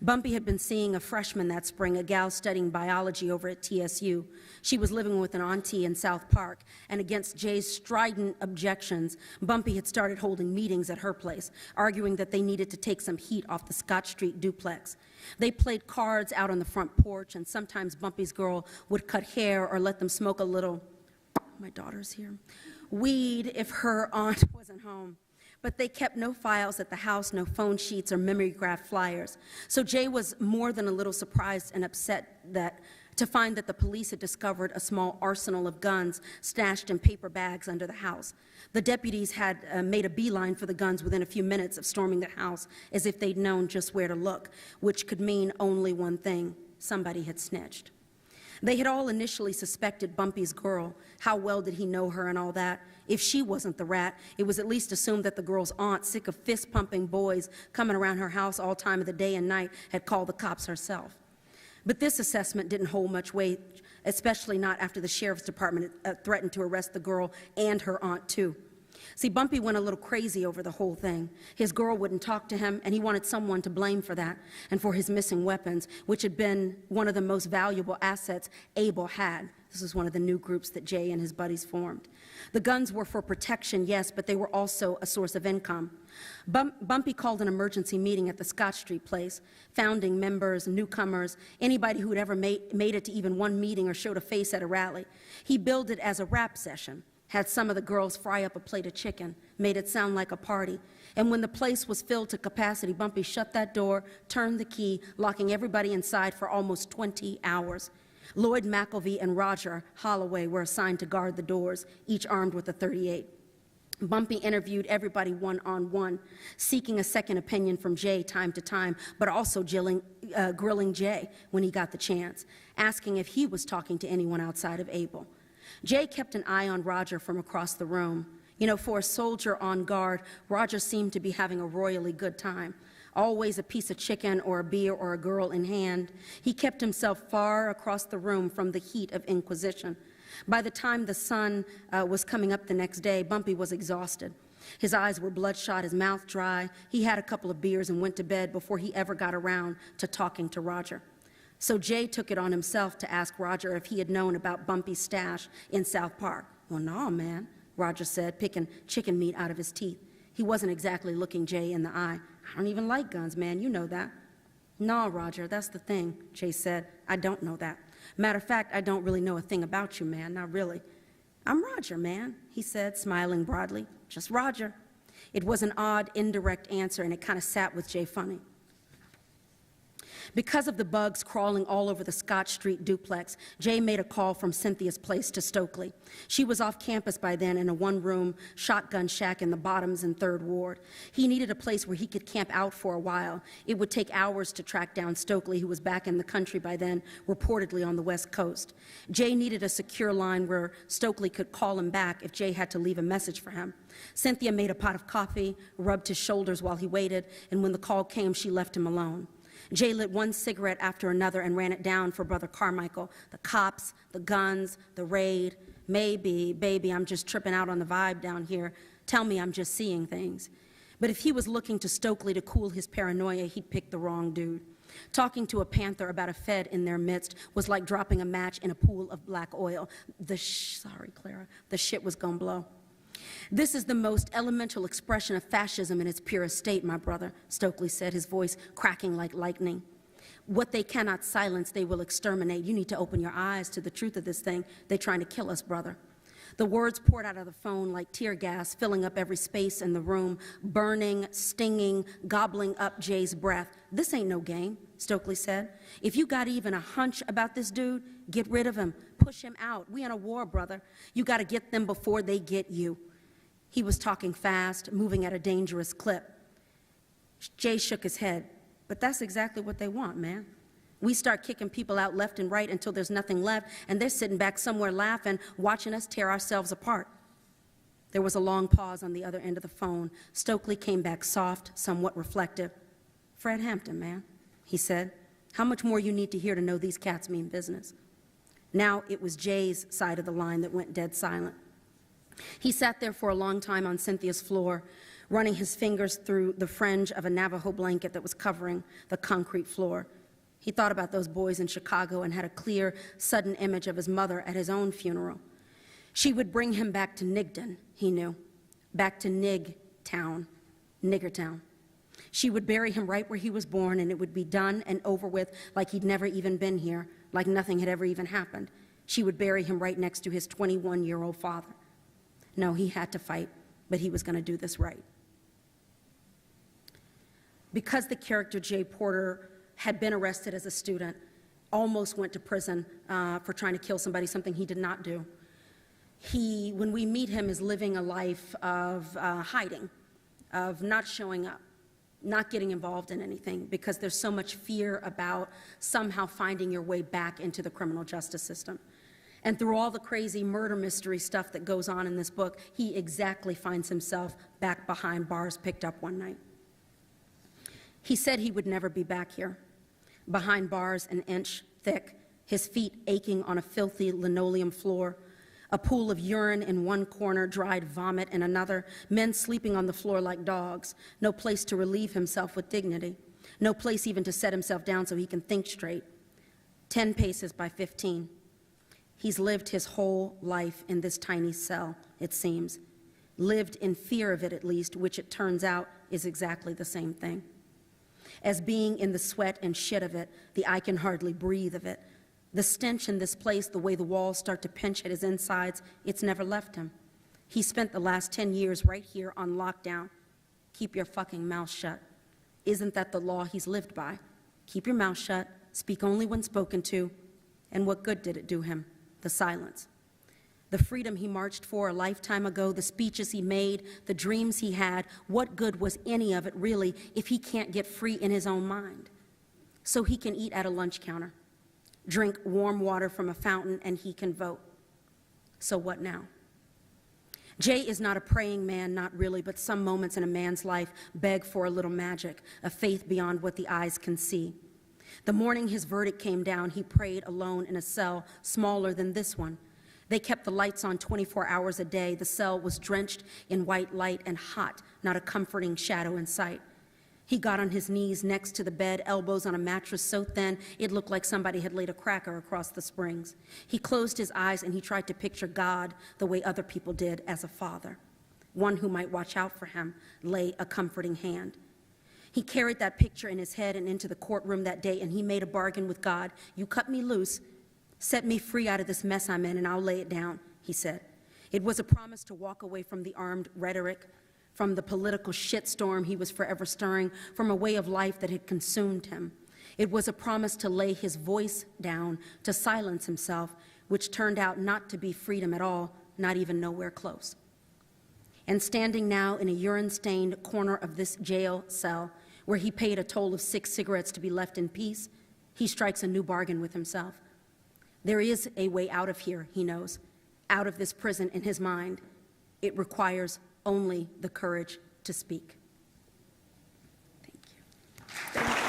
Bumpy had been seeing a freshman that spring, a gal studying biology over at TSU. She was living with an auntie in South Park, and against Jay's strident objections, Bumpy had started holding meetings at her place, arguing that they needed to take some heat off the Scott Street duplex. They played cards out on the front porch, and sometimes Bumpy's girl would cut hair or let them smoke a little, my daughter's here, weed if her aunt wasn't home. But they kept no files at the house, no phone sheets or mimeograph flyers. So Jay was more than a little surprised and upset to find that the police had discovered a small arsenal of guns stashed in paper bags under the house. The deputies had made a beeline for the guns within a few minutes of storming the house, as if they'd known just where to look, which could mean only one thing: somebody had snitched. They had all initially suspected Bumpy's girl. How well did he know her and all that? If she wasn't the rat, it was at least assumed that the girl's aunt, sick of fist-pumping boys coming around her house all time of the day and night, had called the cops herself. But this assessment didn't hold much weight, especially not after the sheriff's department threatened to arrest the girl and her aunt, too. See, Bumpy went a little crazy over the whole thing. His girl wouldn't talk to him, and he wanted someone to blame for that and for his missing weapons, which had been one of the most valuable assets Abel had. This was one of the new groups that Jay and his buddies formed. The guns were for protection, yes, but they were also a source of income. Bumpy called an emergency meeting at the Scott Street place. Founding members, newcomers, anybody who had ever made it to even one meeting or showed a face at a rally. He billed it as a rap session. Had some of the girls fry up a plate of chicken, made it sound like a party. And when the place was filled to capacity, Bumpy shut that door, turned the key, locking everybody inside for almost 20 hours. Lloyd McElvey and Roger Holloway were assigned to guard the doors, each armed with a .38. Bumpy interviewed everybody one-on-one, seeking a second opinion from Jay time to time, but also grilling Jay when he got the chance, asking if he was talking to anyone outside of Abel. Jay kept an eye on Roger from across the room. You know, for a soldier on guard, Roger seemed to be having a royally good time. Always a piece of chicken or a beer or a girl in hand. He kept himself far across the room from the heat of Inquisition. By the time the sun was coming up the next day, Bumpy was exhausted. His eyes were bloodshot, his mouth dry. He had a couple of beers and went to bed before he ever got around to talking to Roger. So Jay took it on himself to ask Roger if he had known about Bumpy's stash in South Park. Well, no, man, Roger said, picking chicken meat out of his teeth. He wasn't exactly looking Jay in the eye. I don't even like guns, man, you know that. No, Roger, that's the thing, Jay said. I don't know that. Matter of fact, I don't really know a thing about you, man, not really. I'm Roger, man, he said, smiling broadly. Just Roger. It was an odd, indirect answer, and it kind of sat with Jay funny. Because of the bugs crawling all over the Scott Street duplex, Jay made a call from Cynthia's place to Stokely. She was off campus by then in a one-room shotgun shack in the Bottoms and 3rd Ward. He needed a place where he could camp out for a while. It would take hours to track down Stokely, who was back in the country by then, reportedly on the West Coast. Jay needed a secure line where Stokely could call him back if Jay had to leave a message for him. Cynthia made a pot of coffee, rubbed his shoulders while he waited, and when the call came, she left him alone. Jay lit one cigarette after another and ran it down for Brother Carmichael. The cops, the guns, the raid. Maybe, baby, I'm just tripping out on the vibe down here. Tell me I'm just seeing things. But if he was looking to Stokely to cool his paranoia, he'd picked the wrong dude. Talking to a panther about a Fed in their midst was like dropping a match in a pool of black oil. Sorry, Clara, the shit was gonna blow. This is the most elemental expression of fascism in its purest state, my brother, Stokely said, his voice cracking like lightning. What they cannot silence, they will exterminate. You need to open your eyes to the truth of this thing. They're trying to kill us, brother. The words poured out of the phone like tear gas, filling up every space in the room, burning, stinging, gobbling up Jay's breath. This ain't no game, Stokely said. If you got even a hunch about this dude, get rid of him. Push him out. We in a war, brother. You got to get them before they get you. He was talking fast, moving at a dangerous clip. Jay shook his head. But that's exactly what they want, man. We start kicking people out left and right until there's nothing left, and they're sitting back somewhere laughing, watching us tear ourselves apart. There was a long pause on the other end of the phone. Stokely came back soft, somewhat reflective. Fred Hampton, man, he said. How much more you need to hear to know these cats mean business? Now it was Jay's side of the line that went dead silent. He sat there for a long time on Cynthia's floor, running his fingers through the fringe of a Navajo blanket that was covering the concrete floor. He thought about those boys in Chicago and had a clear, sudden image of his mother at his own funeral. She would bring him back to Nigden, he knew, back to Niggertown. She would bury him right where he was born, and it would be done and over with like he'd never even been here, like nothing had ever even happened. She would bury him right next to his 21-year-old father. No, he had to fight, but he was going to do this right. Because the character Jay Porter had been arrested as a student, almost went to prison for trying to kill somebody, something he did not do. He, when we meet him, is living a life of hiding, of not showing up, not getting involved in anything, because there's so much fear about somehow finding your way back into the criminal justice system. And through all the crazy murder mystery stuff that goes on in this book, he exactly finds himself back behind bars picked up one night. He said he would never be back here, behind bars an inch thick, his feet aching on a filthy linoleum floor, A pool of urine in one corner, dried vomit in another, men sleeping on the floor like dogs, no place to relieve himself with dignity, no place even to set himself down so he can think straight. 10 paces by 15. He's lived his whole life in this tiny cell, it seems. Lived in fear of it, at least, which it turns out is exactly the same thing. As being in the sweat and shit of it, the I can hardly breathe of it. The stench in this place, the way the walls start to pinch at his insides, it's never left him. He spent the last 10 years right here on lockdown. Keep your fucking mouth shut. Isn't that the law he's lived by? Keep your mouth shut, speak only when spoken to. And what good did it do him? The silence. The freedom he marched for a lifetime ago, the speeches he made, the dreams he had, what good was any of it really if he can't get free in his own mind? So he can eat at a lunch counter, drink warm water from a fountain, and he can vote. So what now? Jay is not a praying man, not really, but some moments in a man's life beg for a little magic, a faith beyond what the eyes can see. The morning his verdict came down, he prayed alone in a cell smaller than this one. They kept the lights on 24 hours a day. The cell was drenched in white light and hot, not a comforting shadow in sight. He got on his knees next to the bed, elbows on a mattress so thin it looked like somebody had laid a cracker across the springs. He closed his eyes and he tried to picture God the way other people did, as a father, one who might watch out for him, lay a comforting hand. He carried that picture in his head and into the courtroom that day, and he made a bargain with God. You cut me loose, set me free out of this mess I'm in, and I'll lay it down, he said. It was a promise to walk away from the armed rhetoric, from the political shitstorm he was forever stirring, from a way of life that had consumed him. It was a promise to lay his voice down, to silence himself, which turned out not to be freedom at all, not even nowhere close. And standing now in a urine-stained corner of this jail cell, where he paid a toll of 6 cigarettes to be left in peace, he strikes a new bargain with himself. There is a way out of here, he knows, out of this prison in his mind. It requires only the courage to speak. Thank you. Thank you.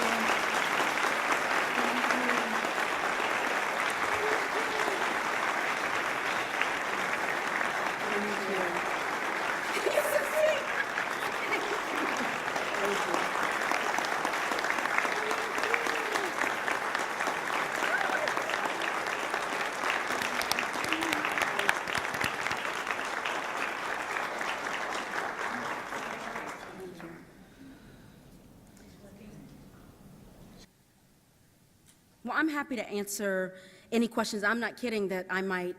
Well, I'm happy to answer any questions. I'm not kidding that I might.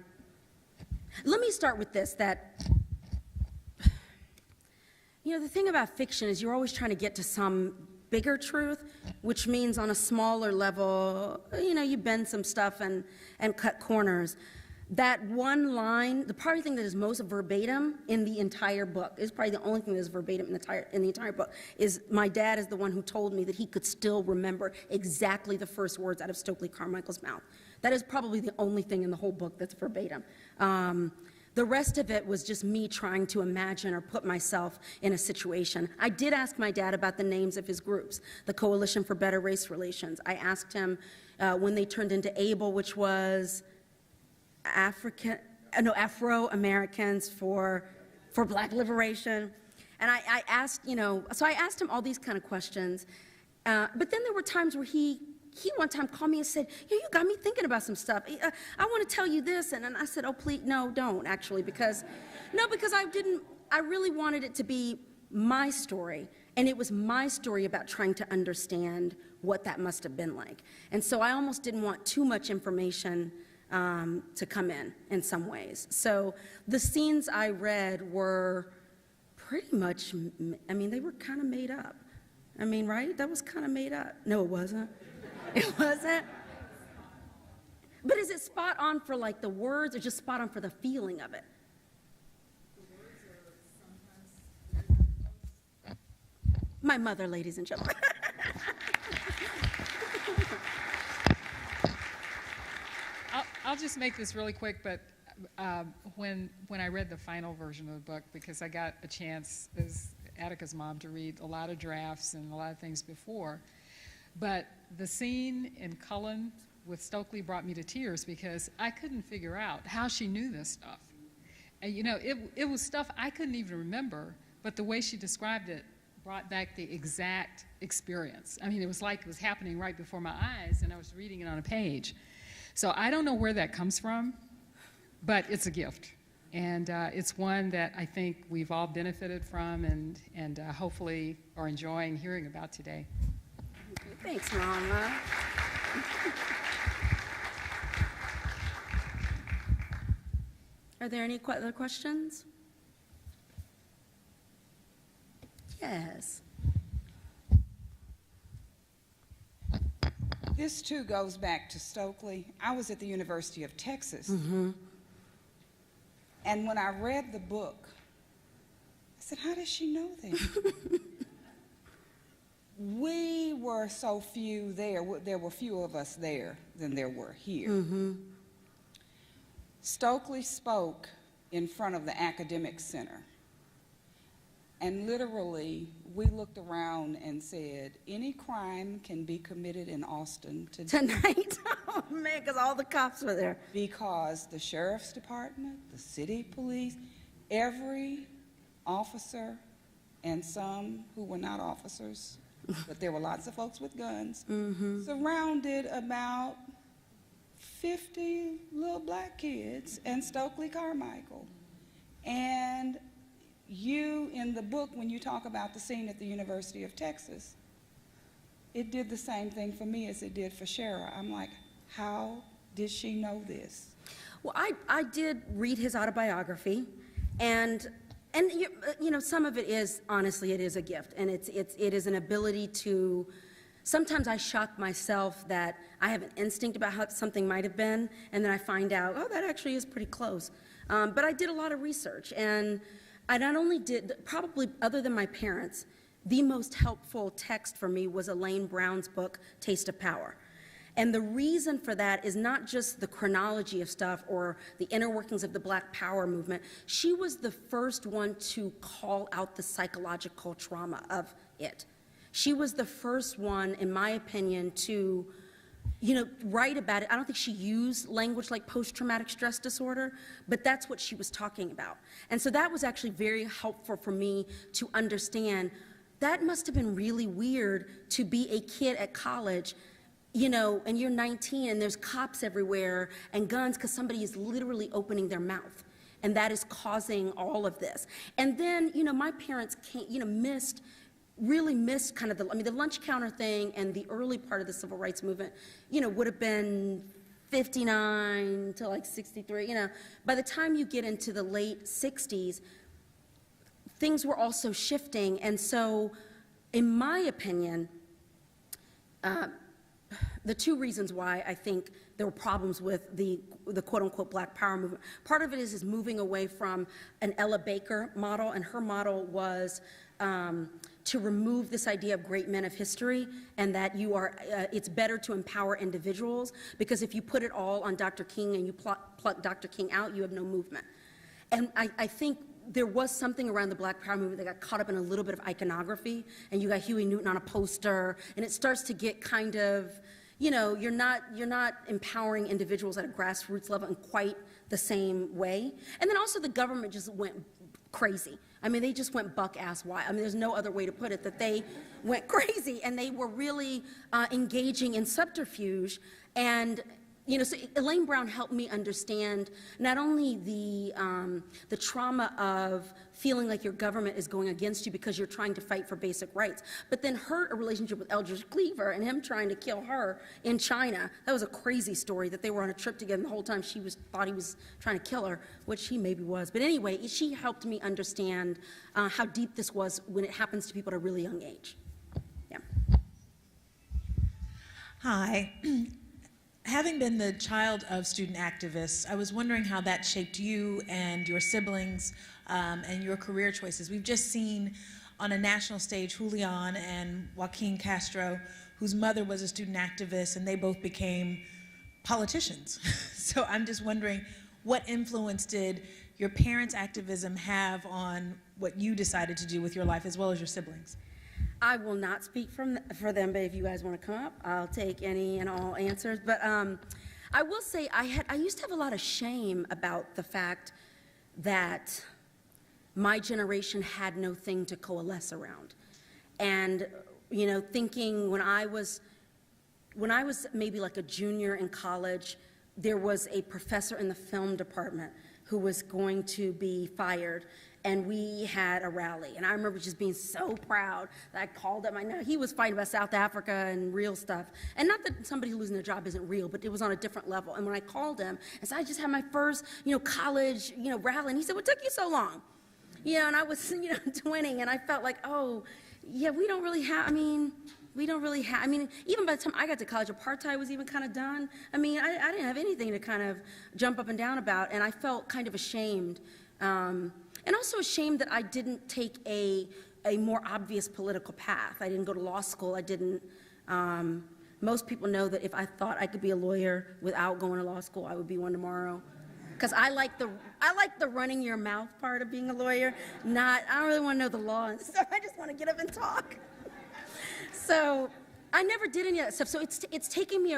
Let me start with this, that, the thing about fiction is you're always trying to get to some bigger truth, which means on a smaller level, you bend some stuff and cut corners. That one line, the probably thing that is most verbatim in the entire book, is probably the only thing that is verbatim in the entire book, is my dad is the one who told me that he could still remember exactly the first words out of Stokely Carmichael's mouth. That is probably the only thing in the whole book that's verbatim. The rest of it was just me trying to imagine or put myself in a situation. I did ask my dad about the names of his groups, the Coalition for Better Race Relations. I asked him when they turned into ABLE, which was Afro-Americans for Black Liberation. And I asked, so I asked him all these kind of questions. But then there were times where he one time called me and said, you got me thinking about some stuff. I want to tell you this. And I said, oh, please, no, don't, actually, because I really wanted it to be my story. And it was my story about trying to understand what that must have been like. And so I almost didn't want too much information to come in some ways. So the scenes I read were pretty much, they were kind of made up. Right? That was kind of made up. No, it wasn't. It wasn't. But is it spot on for like the words or just spot on for the feeling of it? My mother, ladies and gentlemen. I'll just make this really quick, but when I read the final version of the book, because I got a chance as Attica's mom to read a lot of drafts and a lot of things before, but the scene in Cullen with Stokely brought me to tears because I couldn't figure out how she knew this stuff. And, you know, it was stuff I couldn't even remember, but the way she described it brought back the exact experience. I mean, it was like it was happening right before my eyes, and I was reading it on a page. So I don't know where that comes from, but it's a gift. And it's one that I think we've all benefited from and hopefully are enjoying hearing about today. Thanks, Mama. Are there any other questions? Yes. This too goes back to Stokely. I was at the University of Texas. And when I read the book, I said, how does she know that? We were so few there. There were fewer of us there than there were here. Stokely spoke in front of the Academic Center. And literally, we looked around and said, any crime can be committed in Austin tonight. Oh, man, because all the cops were there. Because the sheriff's department, the city police, every officer, and some who were not officers, but there were lots of folks with guns, surrounded about 50 little black kids and Stokely Carmichael. And you, in the book, when you talk about the scene at the University of Texas, it did the same thing for me as it did for Shara. I'm like, how did she know this? Well, I did read his autobiography, and you know, some of it is, honestly, it is a gift, and it is an ability to, sometimes I shock myself that I have an instinct about how something might have been, and then I find out, oh, that actually is pretty close. But I did a lot of research, and I not only did, probably other than my parents, the most helpful text for me was Elaine Brown's book, Taste of Power. And the reason for that is not just the chronology of stuff or the inner workings of the Black Power movement. She was the first one to call out the psychological trauma of it. She was the first one, in my opinion, to, you know, write about it. I don't think she used language like post-traumatic stress disorder, but that's what she was talking about. And so that was actually very helpful for me to understand. That must have been really weird to be a kid at college, you know, and you're 19 and there's cops everywhere and guns because somebody is literally opening their mouth. And that is causing all of this. And then, you know, my parents really missed kind of the lunch counter thing and the early part of the civil rights movement, you know, would have been 59 to like 63, you know. By the time you get into the late 60s, things were also shifting. And so, in my opinion, the two reasons why I think there were problems with the quote-unquote Black Power movement. Part of it is moving away from an Ella Baker model, and her model was to remove this idea of great men of history, and that it's better to empower individuals, because if you put it all on Dr. King and you pluck Dr. King out, you have no movement. And I think there was something around the Black Power movement that got caught up in a little bit of iconography, and you got Huey Newton on a poster, and it starts to get kind of, you know, you're not empowering individuals at a grassroots level in quite the same way. And then also the government just went crazy. I mean, they just went buck-ass wild. I mean, there's no other way to put it, that they went crazy, and they were really engaging in subterfuge. And, you know, so Elaine Brown helped me understand not only the trauma of feeling like your government is going against you because you're trying to fight for basic rights, but then her relationship with Eldridge Cleaver and him trying to kill her in China. That was a crazy story, that they were on a trip together and the whole time thought he was trying to kill her, which he maybe was. But anyway, she helped me understand how deep this was when it happens to people at a really young age. Yeah. Hi. Having been the child of student activists, I was wondering how that shaped you and your siblings and your career choices. We've just seen on a national stage Julian and Joaquin Castro, whose mother was a student activist, and they both became politicians. So I'm just wondering, what influence did your parents' activism have on what you decided to do with your life, as well as your siblings? I will not speak for them, but if you guys want to come up, I'll take any and all answers. But I will say I used to have a lot of shame about the fact that my generation had no thing to coalesce around. And, you know, thinking when I was maybe like a junior in college, there was a professor in the film department who was going to be fired, and we had a rally. And I remember just being so proud that I called him. I know he was fighting about South Africa and real stuff. And not that somebody losing their job isn't real, but it was on a different level. And when I called him, and said, I just had my first, college, rally, and he said, what took you so long? And I was, 20, and I felt like, oh, yeah, we don't really have, even by the time I got to college, apartheid was even kind of done. I didn't have anything to kind of jump up and down about, and I felt kind of ashamed. And also ashamed that I didn't take a more obvious political path. I didn't go to law school. I didn't, most people know that if I thought I could be a lawyer without going to law school, I would be one tomorrow. Because I like the running your mouth part of being a lawyer, I don't really want to know the law and stuff. I just want to get up and talk. So I never did any of that stuff. So it's taken me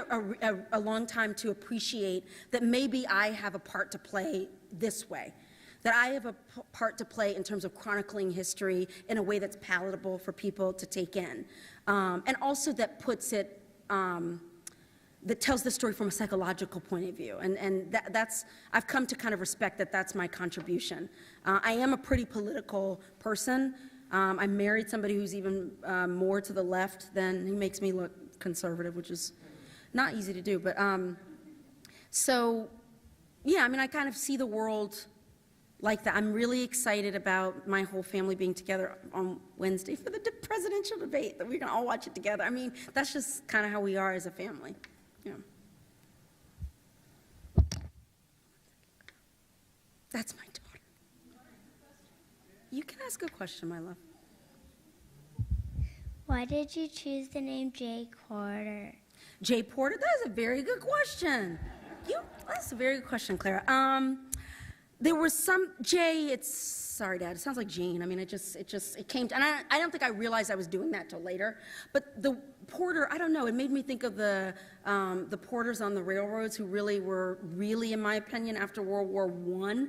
a long time to appreciate that maybe I have a part to play this way, that I have a part to play in terms of chronicling history in a way that's palatable for people to take in, and also that puts it, that tells the story from a psychological point of view. And that's, I've come to kind of respect that that's my contribution. I am a pretty political person. I married somebody who's even more to the left than, he makes me look conservative, which is not easy to do. But so, yeah, I kind of see the world like that. I'm really excited about my whole family being together on Wednesday for the presidential debate, that we can all watch it together. That's just kind of how we are as a family. Yeah. That's my daughter. You can ask a question, my love. Why did you choose the name Jay Porter? Jay Porter? That is a very good question. That's a very good question, Clara. There was some, Jay, sorry, Dad, it sounds like Jean. It came, and I don't think I realized I was doing that till later. But the Porter, I don't know, it made me think of the porters on the railroads who really were, in my opinion, after World War I,